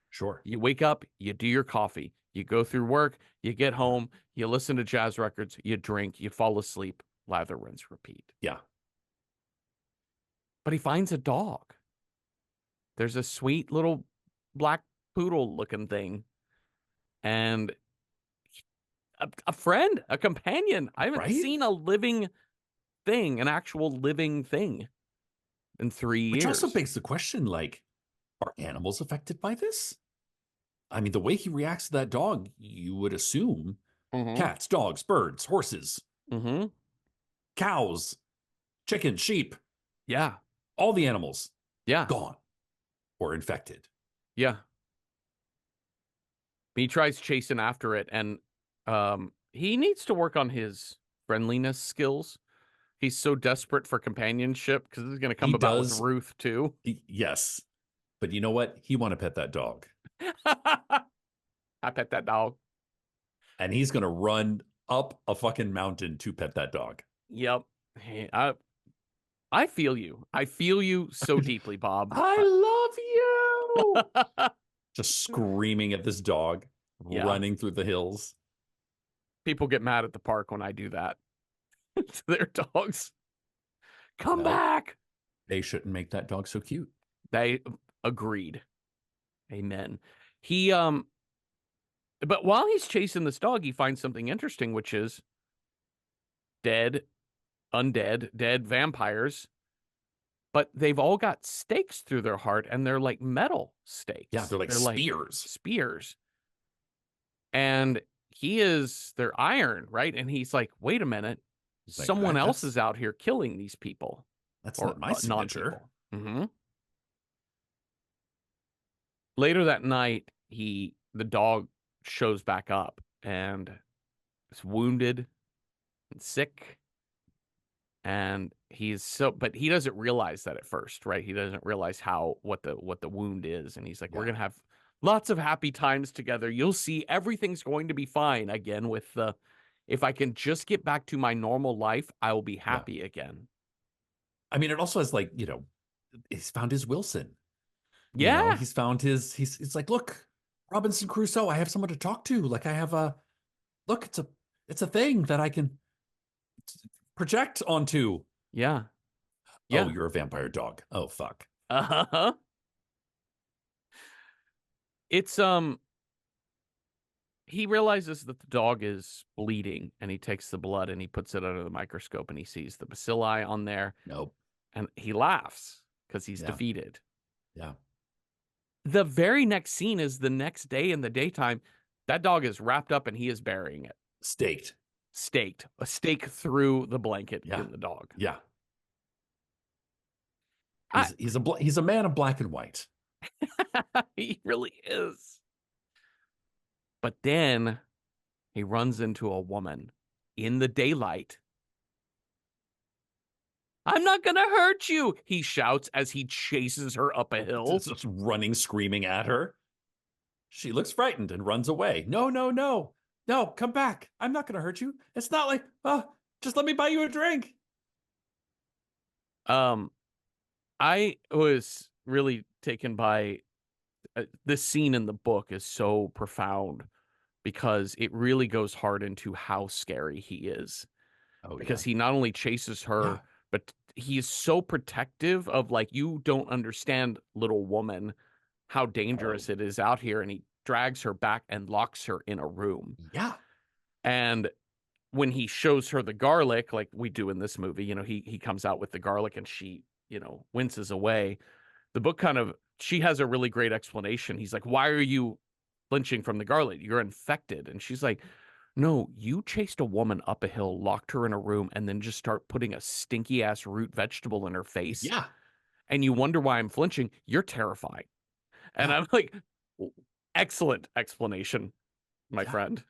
B: Sure.
A: You wake up, you do your coffee, you go through work, you get
B: Yeah.
A: home, you listen to jazz records, you drink, you fall asleep, lather, rinse, repeat.
B: Yeah.
A: But he finds a dog. There's a sweet little black poodle looking thing, and a friend, a companion. I haven't
B: Right?
A: seen a living thing, an actual living thing, in three
B: Which also
A: years.
B: begs the question, like, are animals affected by this? I mean, the way he reacts to that dog, you would assume
A: Mm-hmm.
B: cats, dogs, birds, horses,
A: Mm-hmm.
B: cows, chickens, sheep,
A: Yeah.
B: all the animals
A: Yeah.
B: gone or infected.
A: Yeah. He tries chasing after it, and he needs to work on his friendliness skills. He's so desperate for companionship because this is going to
B: He
A: come about with
B: does,
A: Ruth too.
B: yes. But you know what? He want to pet that dog.
A: I pet that dog.
B: And he's going to run up a fucking mountain to pet that dog.
A: Yep. Hey, I feel you. I feel you so deeply, Bob.
B: I love you. Just screaming at this dog,
A: Yeah.
B: running through the hills.
A: People get mad at the park when I do that to their dogs. Come
B: Well,
A: back.
B: they shouldn't make that dog so cute.
A: They agreed. Amen. He but while he's chasing this dog, he finds something interesting, which is dead, undead, dead vampires, but they've all got stakes through their heart, and they're like metal
B: Yeah,
A: stakes.
B: they're like
A: They're like
B: spears.
A: spears. And they're iron, right? And he's like, wait a minute,
B: He's like,
A: someone else
B: that's
A: is out here killing these people,
B: that's
A: or
B: not my signature.
A: non-people. Later that night, the dog shows back up and is wounded and sick, and but he doesn't realize that at first, right? He doesn't realize what the wound is, and he's like, we're
B: Yeah.
A: gonna have lots of happy times together. You'll see, everything's going to be fine again. With the If I can just get back to my normal life, I will be
B: Yeah.
A: happy again.
B: I mean, it also has like, he's found his Wilson.
A: Yeah.
B: He's found he's like, look, Robinson Crusoe, I have someone to talk to. Like I have look, it's a thing that I can project onto.
A: Yeah.
B: Oh,
A: Yeah.
B: you're a vampire dog. Oh, fuck.
A: Uh-huh. It's he realizes that the dog is bleeding, and he takes the blood and he puts it under the microscope, and he sees the bacilli on there,
B: Nope.
A: and he laughs because he's
B: Yeah.
A: defeated.
B: Yeah.
A: The very next scene is the next day in the daytime. That dog is wrapped up and he is burying it.
B: Staked.
A: Staked. A stake through the blanket
B: Yeah.
A: in the dog.
B: Yeah.
A: I,
B: He's a man of black and white.
A: he really is. But then he runs into a woman in the daylight. I'm not going to hurt you, he shouts as he chases her up a hill.
B: Just running, screaming at her. She looks frightened and runs away. No, no, no. No, come back. I'm not going to hurt you. It's not like, just let me buy you a drink.
A: I was really taken by this scene in the book is so profound because it really goes hard into how scary he is.
B: Oh, yeah.
A: Because he not only chases her,
B: Yeah.
A: but he is so protective of, like, you don't understand, little woman, how dangerous
B: Oh,
A: it is out here. And he drags her back and locks her in a room.
B: yeah.
A: And when he shows her the garlic, like we do in this movie, he comes out with the garlic and she, winces away. The book she has a really great explanation. He's like, why are you flinching from the garlic? You're infected. And she's like, no, you chased a woman up a hill, locked her in a room, and then just start putting a stinky ass root vegetable in her face.
B: Yeah.
A: And you wonder why I'm flinching. You're terrifying. And
B: Yeah.
A: I'm like, excellent explanation, my
B: Yeah.
A: friend.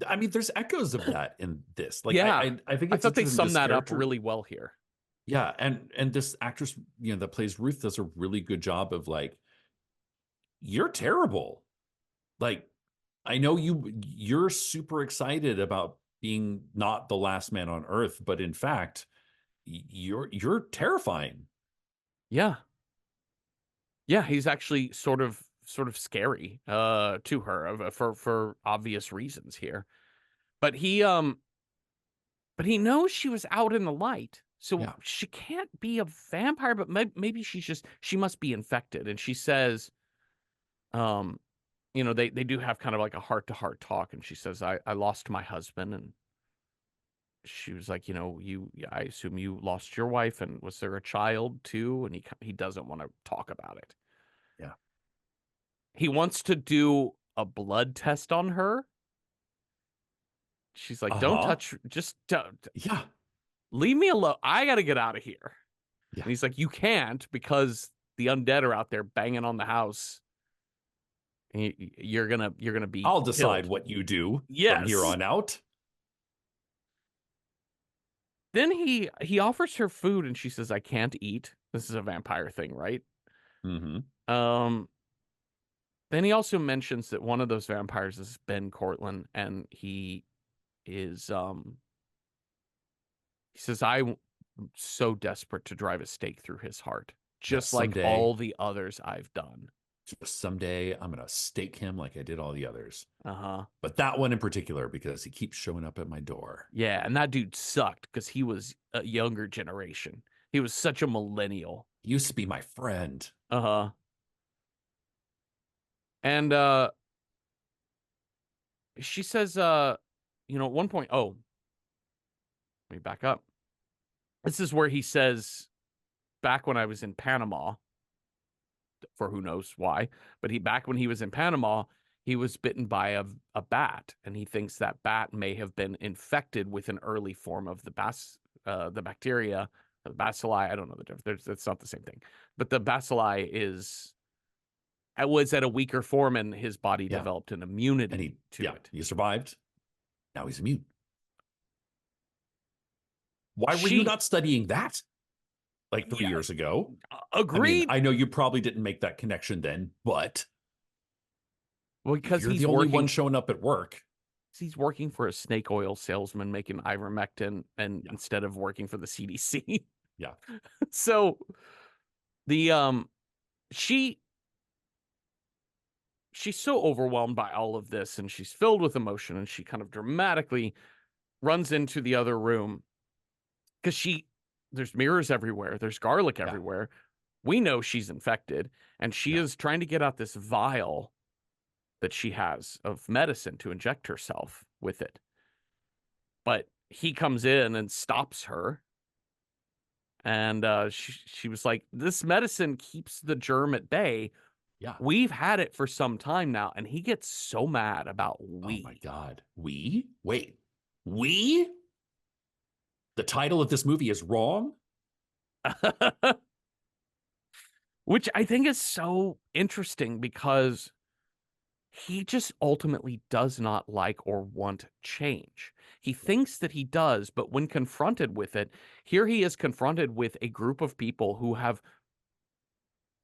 B: I mean, there's echoes of that in this. Like,
A: Yeah.
B: I think
A: I
B: it's
A: thought they
B: interesting.
A: summed
B: This
A: that up
B: character,
A: really well here.
B: yeah, and this actress, that plays Ruth does a really good job of like, you're terrible. Like, I know you're super excited about being not the last man on Earth, but in fact, you're terrifying.
A: Yeah. Yeah, he's actually sort of scary to her for obvious reasons here. But he knows she was out in the light. So
B: Yeah.
A: she can't be a vampire, but maybe she must be infected. And she says, um, they do have kind of like a heart-to-heart talk, and she says, I lost my husband. And she was like, I assume you lost your wife, and was there a child too? And he doesn't want to talk about it.
B: Yeah.
A: He wants to do a blood test on her. She's like, don't
B: Uh-huh.
A: touch, just don't,
B: Yeah.
A: leave me alone. I got to get out of here.
B: Yeah.
A: And he's like, you can't, because the undead are out there banging on the house. And you're gonna be
B: I'll decide
A: killed.
B: what you do from here
A: Yes.
B: on out.
A: Then he offers her food, and she says, I can't eat. This is a vampire thing, right?
B: Mm-hmm.
A: Um. Then he also mentions that one of those vampires is Ben Cortlandt, and is he says, I'm so desperate to drive a stake through his heart,
B: Yeah,
A: just like
B: someday,
A: all the others I've done.
B: someday I'm gonna stake him like I did all the others.
A: Uh-huh.
B: But that one in particular, because he keeps showing up at my door.
A: Yeah, and that dude sucked because he was a younger generation. He was such a millennial.
B: He used to be my friend.
A: Uh-huh. And she says, at one point, oh, let me back up. This is where he says, back when I was in Panama, for who knows why, but back when he was in Panama, he was bitten by a bat, and he thinks that bat may have been infected with an early form of the bacteria, the bacilli. I don't know the difference. It's not the same thing, but the bacilli was at a weaker form, and his body
B: Yeah.
A: developed an
B: And
A: immunity to it.
B: he survived. Now he's immune. Why were you
A: She
B: not studying that like 3 years
A: Yeah,
B: ago? I mean,
A: agreed.
B: I know you probably didn't make that connection then, but
A: Well, because
B: you're the only one showing up at work.
A: he's working for a snake oil salesman making ivermectin, and
B: Yeah.
A: instead of working for the CDC.
B: Yeah.
A: So the she she's so overwhelmed by all of this, and she's filled with emotion, and she kind of dramatically runs into the other room because there's mirrors everywhere, there's garlic
B: Yeah.
A: everywhere. We know she's infected, and she
B: Yeah.
A: is trying to get out this vial that she has of medicine to inject herself with it. But he comes in and stops her. And she was like, this medicine keeps the germ at bay.
B: Yeah.
A: We've had it for some time now. And he gets so mad about
B: Oh my
A: we.
B: God. We? Wait. We? The title of this movie is wrong?
A: Which I think is so interesting because he just ultimately does not like or want change. He thinks that he does, but when confronted with it, here he is confronted with a group of people who have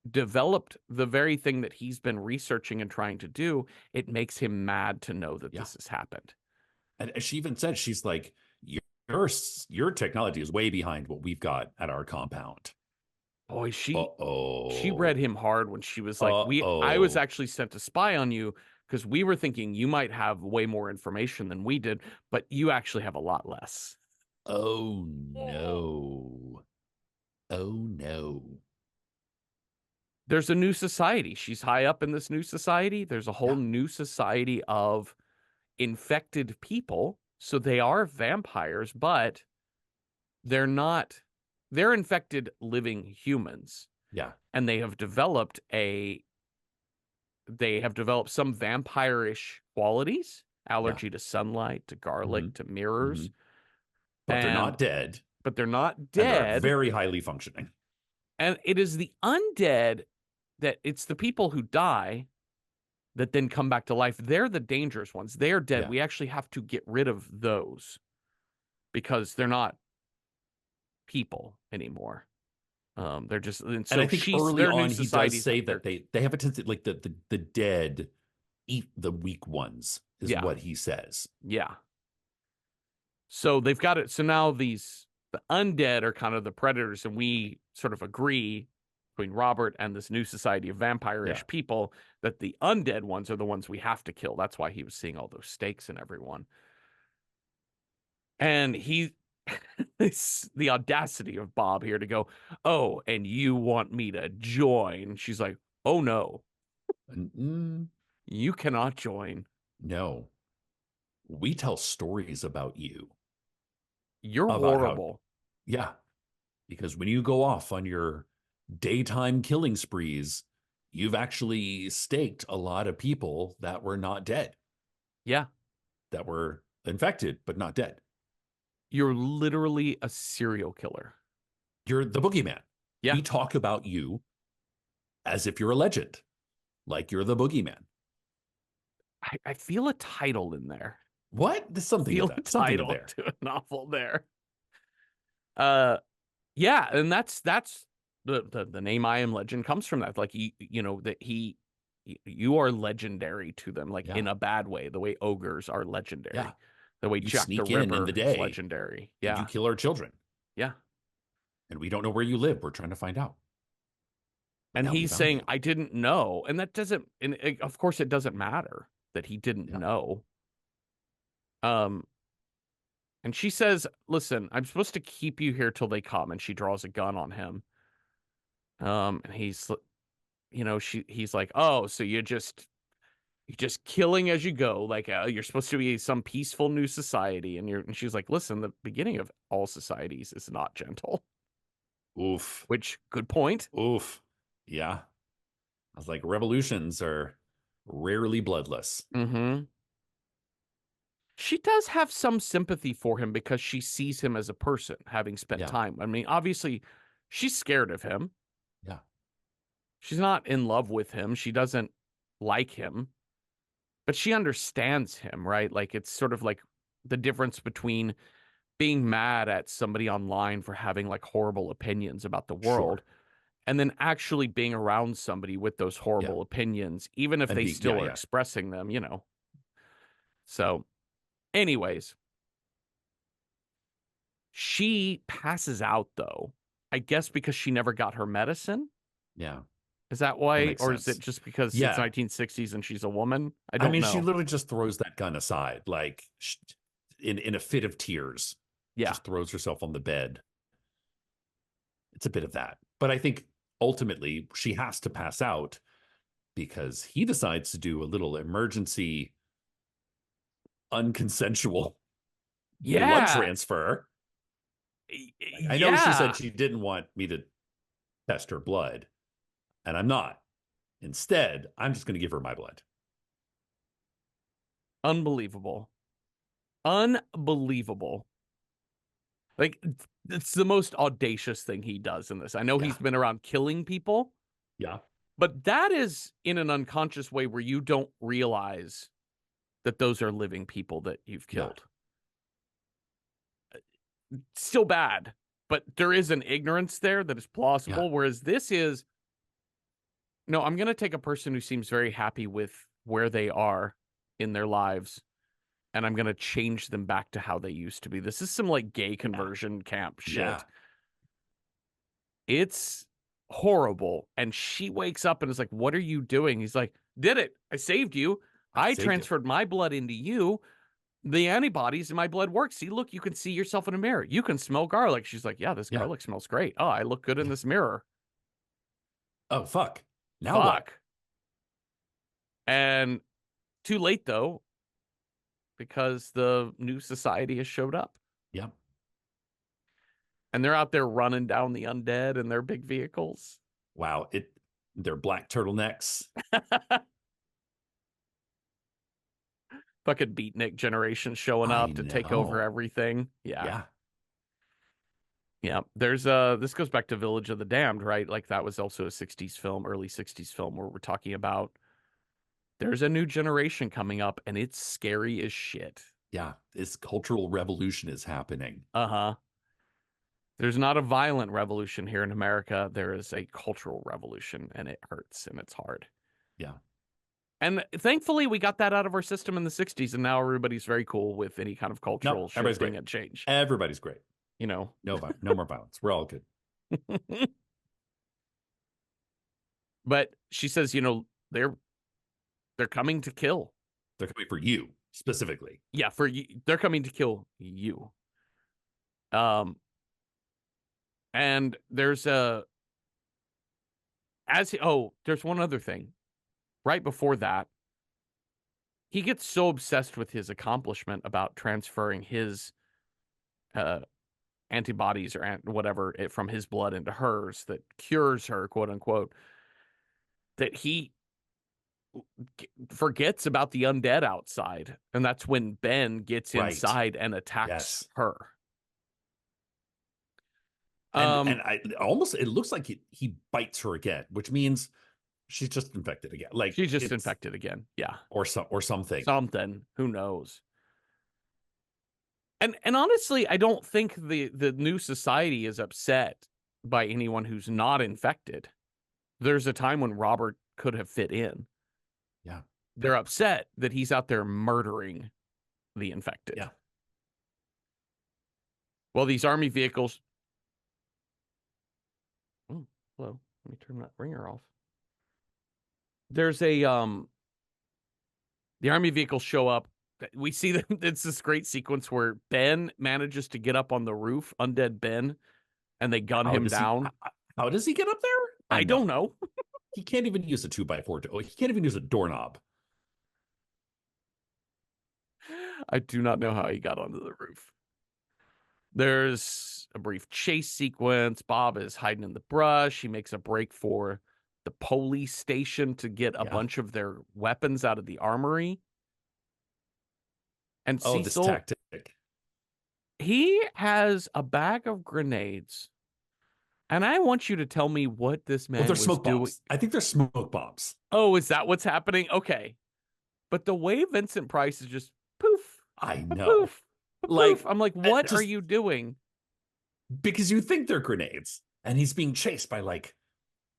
A: developed the very thing that he's been researching and trying to do. It makes him mad to know that
B: Yeah.
A: this has happened.
B: And she even said, she's like, your, your technology is way behind what we've got at our compound.
A: Boy, she read
B: Uh-oh.
A: him hard when she was like, I was
B: Uh-oh.
A: actually sent to spy on you because we were thinking you might have way more information than we did, but you actually have a lot less.
B: Oh no. Oh no.
A: There's a new society. She's high up in this new society. There's a whole
B: Yeah.
A: new society of infected people. So they are vampires, but they're not, they're infected living humans.
B: Yeah.
A: And they have developed some vampire-ish qualities,
B: Yeah.
A: allergy to sunlight, to
B: Hmm.
A: garlic, to
B: Hmm.
A: mirrors,
B: But they're
A: and
B: not dead,
A: but they're not
B: and they're
A: dead.
B: very highly functioning.
A: And it is the undead that it's the people who die that then come back to life. They're the dangerous ones. They are dead.
B: Yeah.
A: We actually have to get rid of those because they're not people anymore. They're just, and
B: And I
A: so
B: think early
A: their new
B: on he does
A: society's
B: say
A: not
B: that
A: there.
B: they have a tendency, like the dead eat the weak ones, is
A: Yeah,
B: what he says.
A: yeah. So they've got it. So now the undead are kind of the predators, and we sort of agree between Robert and this new society of
B: Yeah.
A: vampire-ish people that the undead ones are the ones we have to kill. That's why he was seeing all those stakes in everyone. And it's the audacity of Bob here to go, oh, and you want me to join? She's like, oh no,
B: Mm,
A: you cannot join.
B: no, we tell stories about you,
A: You're
B: about how,
A: horrible.
B: yeah, because when you go off on your daytime killing sprees, you've actually staked a lot of people that were not dead,
A: Yeah,
B: that were infected, but not dead.
A: you're literally a serial killer.
B: You're the boogeyman.
A: Yeah,
B: We talk about you as if you're a legend, like you're the boogeyman.
A: I feel a title in there.
B: What? There's
A: I
B: something of
A: feel a
B: that. Something of
A: title
B: there.
A: to a novel there. Uh, yeah, and that's the name I Am Legend comes from that. Like you know that you are legendary to them, like
B: Yeah.
A: in a bad way, the way ogres are
B: Yeah.
A: legendary, the way
B: You
A: Jack the
B: sneak in the
A: Ripper is
B: day
A: legendary.
B: and you
A: Yeah,
B: kill our children,
A: yeah.
B: and we don't know where you live. We're trying to find out. But
A: And
B: now we
A: he's
B: found
A: saying,
B: you.
A: I didn't know. And that doesn't, of course, it doesn't matter that he didn't
B: Yeah.
A: know. Um, and she says, listen, I'm supposed to keep you here till they come. And she draws a gun on him. And he's like, oh, so you're just killing as you go. Like, you're supposed to be some peaceful new society. And she's like, listen, the beginning of all societies is not gentle,
B: Oof.
A: which good point.
B: Oof. Yeah. I was like, revolutions are rarely bloodless.
A: Mm-hmm. She does have some sympathy for him because she sees him as a person, having spent
B: Yeah.
A: time. I mean, obviously, she's scared of him.
B: Yeah.
A: She's not in love with him. She doesn't like him, but she understands him, right? Like, it's sort of like the difference between being mad at somebody online for having like horrible opinions about the world
B: Sure.
A: and then actually being around somebody with those
B: Yeah.
A: horrible opinions, even if
B: And
A: they
B: being, yeah,
A: still are
B: yeah.
A: expressing them. So, anyways. She passes out though. I guess because she never got her medicine.
B: Yeah.
A: Is that
B: That
A: why?
B: makes
A: Or is it
B: sense.
A: just because it's
B: Yeah.
A: 1960s and she's a woman? I
B: I
A: don't
B: mean, she
A: know.
B: literally just throws that gun aside, like in a fit of tears,
A: Yeah.
B: just throws herself on the bed. It's a bit of that. But I think ultimately she has to pass out because he decides to do a little emergency, unconsensual blood
A: Yeah.
B: transfer. Like, I know she said
A: Yeah.
B: she didn't want me to test her blood, and I'm not. Instead, I'm just going to give her my blood.
A: Unbelievable. Unbelievable. Like, it's the most audacious thing he does in this. I know
B: Yeah.
A: he's been around killing people,
B: Yeah.
A: but that is in an unconscious way where you don't realize that those are living people that you've
B: Yeah.
A: killed. Still bad, but there is an ignorance there that is
B: Yeah.
A: plausible. Whereas this is, no, I'm going to take a person who seems very happy with where they are in their lives, and I'm going to change them back to how they used to be. This is some like gay
B: Yeah.
A: conversion camp
B: Yeah.
A: shit. It's horrible. And she wakes up and is like, "What are you doing?" He's like, "Did it. I saved you.
B: I
A: I
B: saved you.
A: transferred my blood into you. The antibodies in my blood work. See, look, you can see yourself in a mirror. You can smell garlic." She's like, "Yeah, this
B: Yeah.
A: garlic smells great. Oh, I look good in
B: Yeah.
A: this mirror.
B: Oh, fuck. Now what?
A: Fuck." And too late, though, because the new society has showed up.
B: Yeah.
A: And they're out there running down the undead in their big vehicles.
B: Wow. They're black turtlenecks.
A: Fucking beatnik generation showing
B: I
A: up to take over
B: know.
A: everything. Yeah.
B: Yeah.
A: Yeah. There's this goes back to Village of the Damned, right? Like that was also a 60s film, early 60s film where we're talking about there's a new generation coming up and it's scary as shit.
B: Yeah. This cultural revolution is happening.
A: Uh-huh. There's not a violent revolution here in America. There is a cultural revolution and it hurts and it's hard.
B: Yeah.
A: And thankfully we got that out of our system in the 60s and now everybody's very cool with any kind of
B: No,
A: cultural
B: everybody's
A: shifting
B: great.
A: and change,
B: Everybody's great.
A: you know.
B: No more violence. We're all good.
A: But she says, they're coming to kill.
B: They're coming for you specifically.
A: Yeah, for you, they're coming to kill you. Um, and there's there's one other thing. Right before that, he gets so obsessed with his accomplishment about transferring his uh antibodies or whatever from his blood into hers that cures her, quote unquote, that he forgets about the undead outside. And that's when Ben gets
B: Right.
A: inside and attacks
B: Yes.
A: her.
B: And I almost it looks like he bites her again, which means she's just infected again. Like
A: She's just
B: it's
A: infected again. Yeah.
B: or something.
A: Something. Who knows? And honestly, I don't think the new society is upset by anyone who's not infected. There's a time when Robert could have fit in.
B: Yeah.
A: They're upset that he's out there murdering the infected.
B: Yeah.
A: Well, these army vehicles. Oh, hello. Let me turn that ringer off. There's a the army vehicles show up. We see that it's this great sequence where Ben manages to get up on the roof, undead Ben, and they gun
B: How
A: him
B: does he
A: down.
B: how does he get up there?
A: I don't know.
B: He can't even use a 2x4. He can't even use a doorknob.
A: I do not know how he got onto the roof. There's a brief chase sequence. Bob is hiding in the brush. He makes a break for the police station to get a
B: Yeah.
A: bunch of their weapons out of the armory. And
B: Oh, this
A: Cecil,
B: tactic.
A: he has a bag of grenades. And I want you to tell me what this
B: Well,
A: man
B: they're
A: was
B: smoke
A: doing.
B: bombs. I think they're smoke bombs.
A: Oh, is that what's happening? Okay. But the way Vincent Price is just poof,
B: I
A: a
B: know.
A: poof, a poof.
B: Like
A: I'm like, what are
B: just
A: you doing?
B: because you think they're grenades and he's being chased by like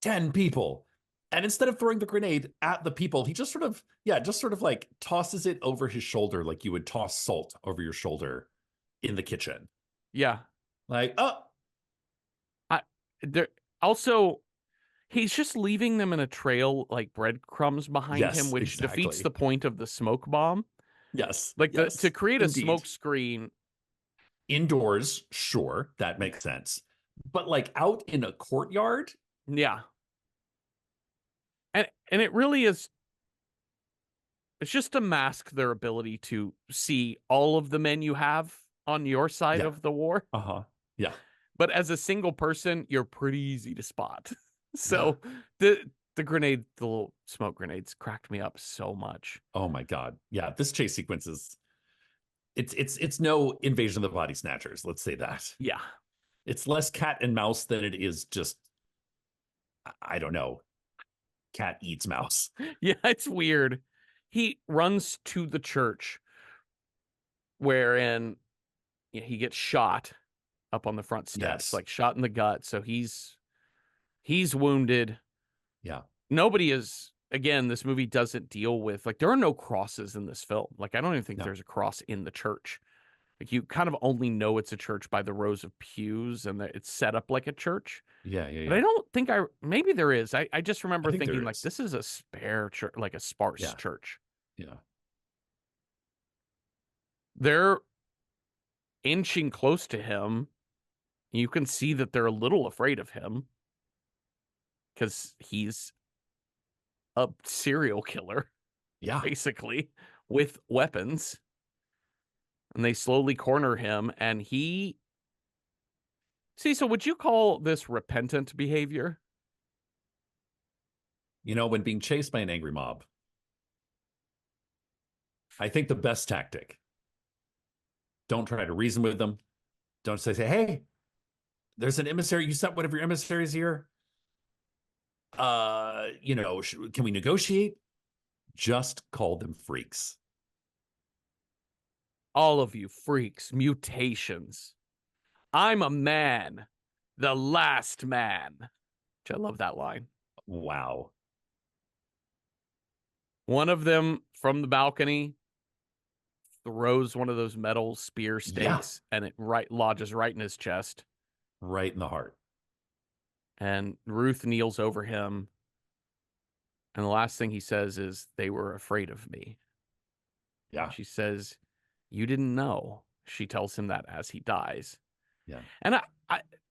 B: 10 people. And instead of throwing the grenade at the people, he just sort of like tosses it over his shoulder like you would toss salt over your shoulder in the kitchen.
A: Yeah.
B: Like, oh,
A: There also he's just leaving them in a trail like breadcrumbs behind him,
B: yes,
A: which defeats
B: exactly.
A: the point of the smoke bomb.
B: Yes,
A: Like to
B: yes,
A: create a
B: indeed.
A: smoke screen.
B: Indoors, sure, that makes sense. But like out in a courtyard,
A: Yeah. And it really is, it's just to mask their ability to see all of the men you have on your side
B: Yeah.
A: of the war.
B: Uh-huh. Yeah.
A: But as a single person, you're pretty easy to spot.
B: Yeah.
A: So the little smoke grenades cracked me up so much.
B: Oh my God. Yeah. This chase sequence is it's no Invasion of the Body Snatchers. Let's say that.
A: Yeah.
B: It's less cat and mouse than it is just I don't know. Cat eats mouse.
A: Yeah, it's weird. He runs to the church wherein he gets shot up on the front steps,
B: Yes.
A: like shot in the gut. So he's wounded.
B: Yeah.
A: Nobody is, again, this movie doesn't deal with, like, there are no crosses in this film. Like, I don't even think
B: No.
A: there's a cross in the church. Like, you kind of only know it's a church by the rows of pews and that it's set up like a church.
B: Yeah. Yeah.
A: But I
B: Yeah.
A: don't think maybe there is. I just
B: I
A: remember
B: think there
A: thinking, like,
B: is.
A: this is a spare church, like a sparse
B: Yeah.
A: church.
B: Yeah.
A: They're inching close to him. You can see that they're a little afraid of him because he's a serial killer,
B: Yeah.
A: basically, with weapons. And they slowly corner him. And so would you call this repentant behavior?
B: You know, when being chased by an angry mob, I think the best tactic, don't try to reason with them. Don't say, hey, there's an emissary. You sent one of your emissaries here. Can we negotiate? Just call them freaks.
A: All of you freaks, mutations. I'm a man, the last man. Which I love that line.
B: Wow.
A: One of them from the balcony throws one of those metal spear
B: Yeah.
A: stakes and it lodges right in his chest.
B: Right in the heart.
A: And Ruth kneels over him. And the last thing he says is, they were afraid of me.
B: Yeah.
A: She says, you didn't know. She tells him that as he dies.
B: Yeah.
A: And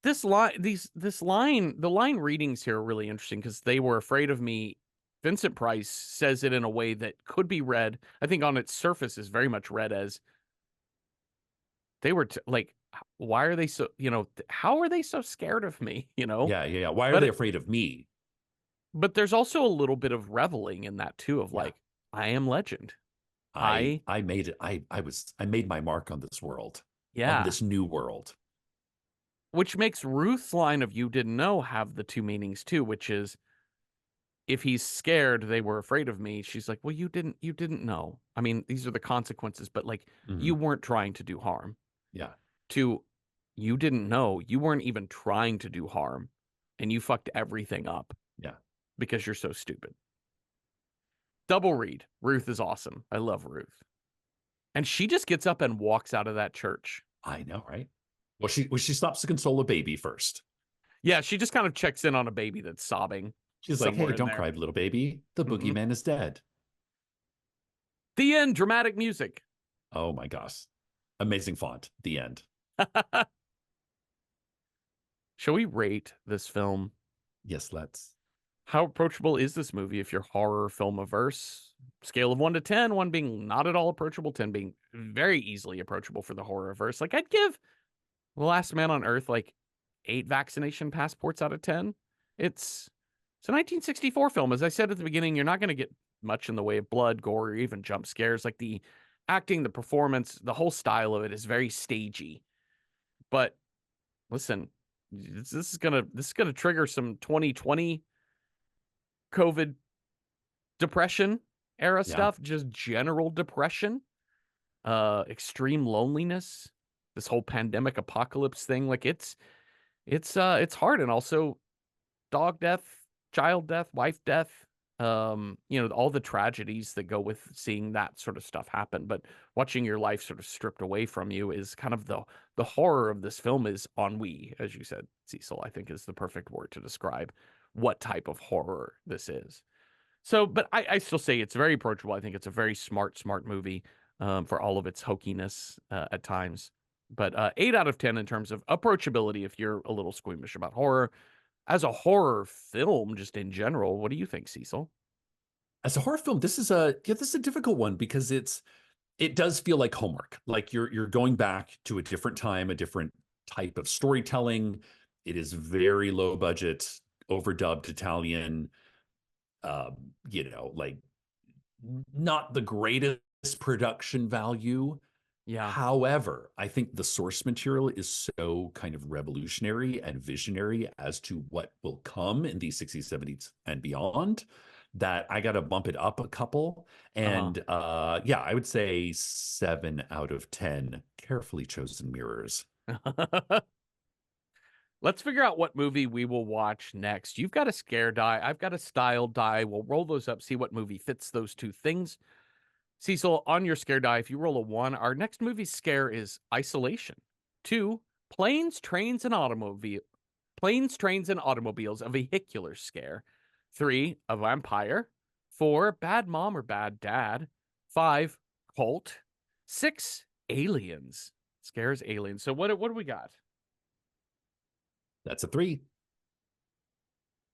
A: this line, the line readings here are really interesting because they were afraid of me. Vincent Price says it in a way that could be read, I think on its surface is very much read as they were like, why are they so, how are they so scared of me,
B: Yeah. Yeah. Yeah. Why are they
A: But
B: afraid of me?
A: but there's also a little bit of reveling in that too of
B: Yeah.
A: like, I am legend.
B: I
A: I
B: I made it. I made my mark on this world, on
A: Yeah.
B: this new world.
A: Which makes Ruth's line of you didn't know have the two meanings too, which is if he's scared, they were afraid of me. She's like, well, you didn't know. I mean, these are the consequences, but like you
B: Mhm.
A: weren't trying to do harm.
B: Yeah.
A: To you didn't know, you weren't even trying to do harm, and you fucked everything up
B: Yeah.
A: because you're so stupid. Double read. Ruth is awesome. I love Ruth. And she just gets up and walks out of that church.
B: I know, right? Well, she stops to console a baby first.
A: Yeah, she just kind of checks in on a baby that's sobbing
B: She's like, "Hey,
A: somewhere in
B: don't
A: there.
B: cry, little baby. The
A: Hmm.
B: boogeyman is dead."
A: The end. Dramatic music.
B: Oh my gosh. Amazing font. The end.
A: Shall we rate this film?
B: Yes, let's.
A: How approachable is this movie if you're horror film averse? Scale of 1 to 10, 1 being not at all approachable, 10 being very easily approachable for the horror averse. Like, I'd give The Last Man on Earth like 8 vaccination passports out of 10. It's a 1964 film. As I said at the beginning, you're not going to get much in the way of blood, gore, or even jump scares. Like the acting, the performance, the whole style of it is very stagey. But listen, this is gonna trigger some 2020 COVID depression era
B: Yeah.
A: stuff, just general depression, extreme loneliness, this whole pandemic apocalypse thing. Like it's hard. And also dog death, child death, wife death, all the tragedies that go with seeing that sort of stuff happen. But watching your life sort of stripped away from you is kind of the horror of this film is ennui, as you said, Cecil, I think is the perfect word to describe what type of horror this is. So, but I still say it's very approachable. I think it's a very smart movie for all of its hokiness at times. But 8 out of 10 in terms of approachability if you're a little squeamish about horror. As a horror film, just in general, what do you think, Cecil?
B: As a horror film, this is a difficult one because it does feel like homework. Like you're going back to a different time, a different type of storytelling. It is very low budget, overdubbed Italian, like not the greatest production value.
A: Yeah.
B: However, I think the source material is so kind of revolutionary and visionary as to what will come in the 60s, 70s, and beyond that I got to bump it up a couple.
A: Uh-huh.
B: And yeah, I would say 7 out of 10 carefully chosen mirrors.
A: Let's figure out what movie we will watch next. You've got a scare die. I've got a style die. We'll roll those up, see what movie fits those two things. Cecil, on your scare die, if you roll a one, our next movie scare is isolation. Two, planes, trains, and automobiles, a vehicular scare. Three, a vampire. Four, bad mom or bad dad. Five, cult. Six, aliens. Scares aliens. So what do we got?
B: That's a three.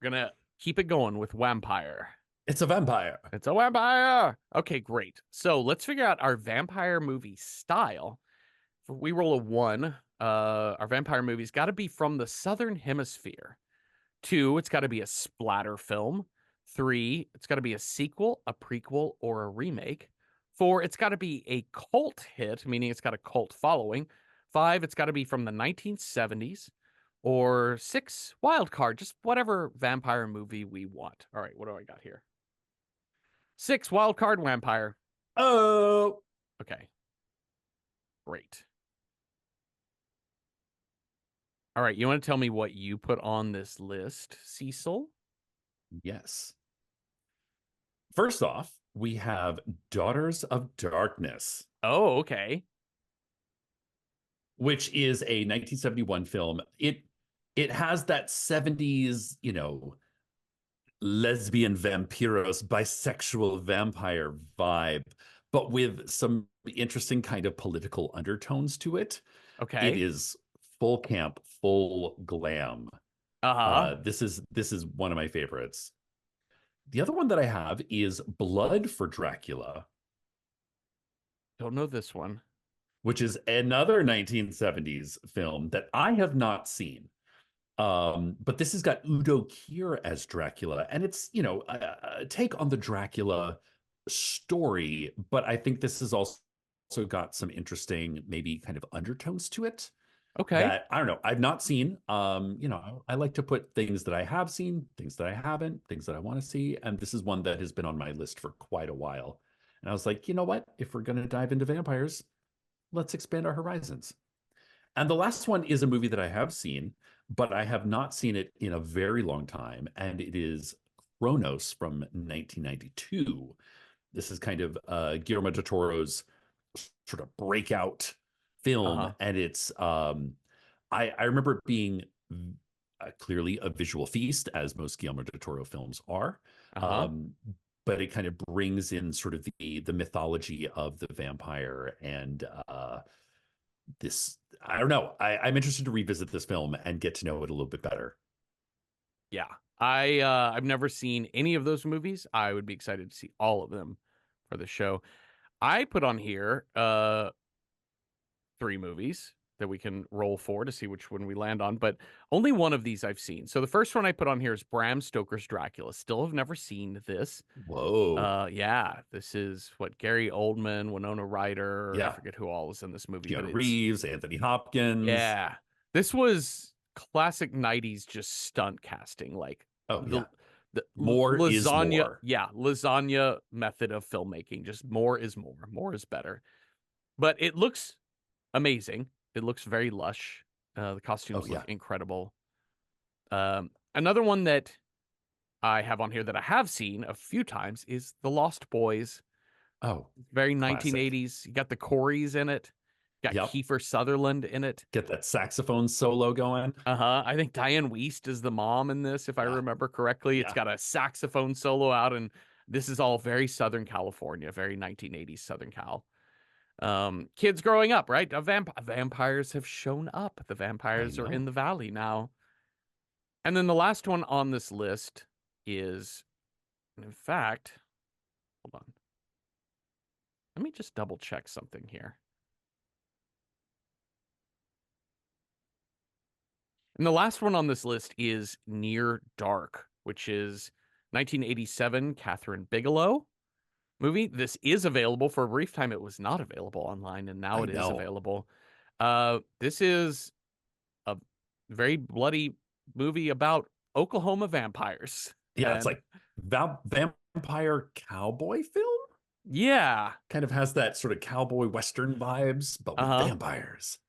A: We're gonna keep it going with vampire.
B: It's a vampire.
A: It's a vampire. Okay, great. So let's figure out our vampire movie style. If we roll a one, our vampire movie's got to be from the Southern Hemisphere. Two, it's got to be a splatter film. Three, it's got to be a sequel, a prequel, or a remake. Four, it's got to be a cult hit, meaning it's got a cult following. Five, it's got to be from the 1970s. Or six, wild card, just whatever vampire movie we want. All right, what do I got here? Six, wild card vampire.
B: Oh,
A: Okay, great. All right, you want to tell me what you put on this list, Cecil?
B: yes. First off, we have Daughters of Darkness,
A: Oh, okay.
B: which is a 1971 film. It has that 70s, lesbian vampiros, bisexual vampire vibe, but with some interesting kind of political undertones to it. It
A: Okay.
B: is full camp, full glam.
A: Uh-huh.
B: This is one of my favorites. The other one that I have is Blood for Dracula,
A: Don't know this one.
B: which is another 1970s film that I have not seen. But this has got Udo Kier as Dracula, and it's, a take on the Dracula story, but I think this has also got some interesting, maybe kind of undertones to it
A: Okay.
B: that I don't know, I've not seen. I like to put things that I have seen, things that I haven't, things that I want to see, and this is one that has been on my list for quite a while. And I was like, you know what? If we're going to dive into vampires, let's expand our horizons. And the last one is a movie that I have seen, but I have not seen it in a very long time. And it is Kronos from 1992. This is kind of Guillermo del Toro's sort of breakout film.
A: Uh-huh.
B: And I remember it being clearly a visual feast, as most Guillermo del Toro films are.
A: Uh-huh.
B: Um, but it kind of brings in sort of the mythology of the vampire and this I don't know. I'm interested to revisit this film and get to know it a little bit better.
A: Yeah. I've never seen any of those movies. I would be excited to see all of them for the show. I put on here three movies that we can roll for to see which one we land on, but only one of these I've seen. So the first one I put on here is Bram Stoker's Dracula. Still have never seen this.
B: Whoa.
A: Yeah, this is what Gary Oldman, Winona Ryder, I
B: Yeah.
A: forget who all is in this movie, but
B: Keanu
A: it's
B: Reeves, Anthony Hopkins.
A: yeah. This was classic 90s just stunt casting, like
B: Oh
A: the
B: yeah. More is
A: lasagna,
B: more.
A: yeah, lasagna method of filmmaking. Just more is more. More is better. But it looks amazing. It looks very lush. The
B: Oh
A: costumes look
B: yeah.
A: incredible. Another one that I have on here that I have seen a few times is The Lost Boys.
B: Oh,
A: Very
B: classic.
A: 1980s. You got the Coreys in it. You got
B: Yep.
A: Kiefer Sutherland in it.
B: Get that saxophone solo going.
A: Uh-huh. I think Diane Wiest is the mom in this, if I
B: Yeah.
A: remember correctly. It's
B: Yeah.
A: got a saxophone solo out, and this is all very Southern California, very 1980s Southern Cal. Kids growing up, right? Vampires have shown up. The
B: I
A: vampires are in
B: know.
A: the valley now. And then the last one on this list is, in fact, hold on. Let me just double check something here. And the last one on this list is Near Dark, which is 1987 Catherine Bigelow movie. This is available. For a brief time. It was not available online, and now
B: I
A: it is
B: know.
A: available. This is a very bloody movie about Oklahoma vampires.
B: Yeah, it's
A: And
B: like vampire cowboy film.
A: yeah,
B: Kind of has that sort of cowboy western vibes, but with
A: uh-huh.
B: vampires.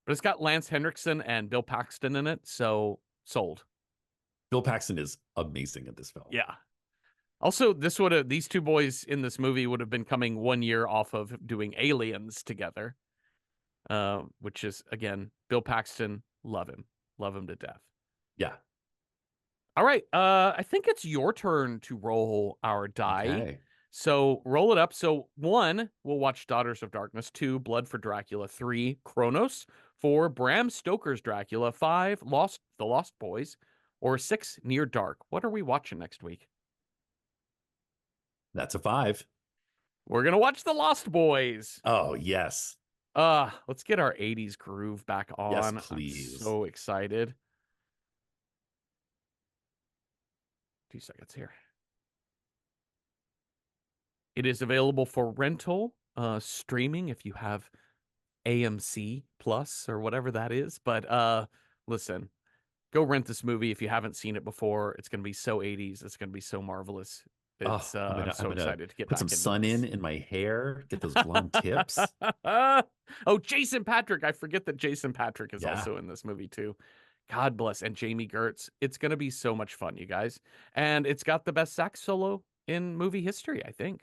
A: But it's got Lance Henriksen and Bill Paxton in it, so sold.
B: Bill Paxton is amazing in this film.
A: Yeah. Also, these two boys in this movie would have been coming 1 year off of doing Aliens together, which is again Bill Paxton. Love him to death.
B: Yeah.
A: All right, I think it's your turn to roll our die.
B: Okay.
A: So roll it up. So 1, we'll watch Daughters of Darkness. 2, Blood for Dracula. 3, Kronos. 4, Bram Stoker's Dracula. 5, The Lost Boys. Or 6, Near Dark. What are we watching next week?
B: That's a 5.
A: We're gonna watch The Lost Boys.
B: Oh, yes.
A: Let's get our 80s groove back
B: Yes,
A: on. I'm
B: please.
A: so excited. 2 seconds here. It is available for rental, streaming if you have AMC Plus or whatever that is. But listen, go rent this movie if you haven't seen it before. It's gonna be so 80s. It's gonna be so marvelous.
B: Oh,
A: It's
B: I'm
A: I'm
B: gonna I'm
A: so
B: gonna
A: excited to get
B: put some
A: back into
B: sun
A: this.
B: in my hair, get those blonde tips.
A: Oh, Jason Patrick. I forget that Jason Patrick is
B: Yeah.
A: also in this movie too. God bless. And Jamie Gertz. It's going to be so much fun, you guys. And it's got the best sax solo in movie history, I think.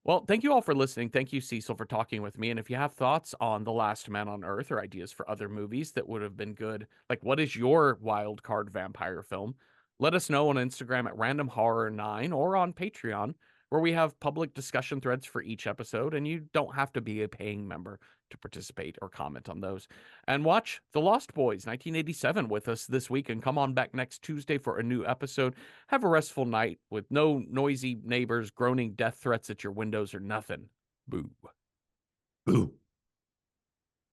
A: Well, thank you all for listening. Thank you, Cecil, for talking with me. And if you have thoughts on The Last Man on Earth or ideas for other movies that would have been good, like what is your wild card vampire film? Let us know on Instagram at Random Horror 9 or on Patreon, where we have public discussion threads for each episode, and you don't have to be a paying member to participate or comment on those. And watch The Lost Boys 1987 with us this week, and come on back next Tuesday for a new episode. Have a restful night with no noisy neighbors groaning death threats at your windows or nothing. Boo.
B: Boo.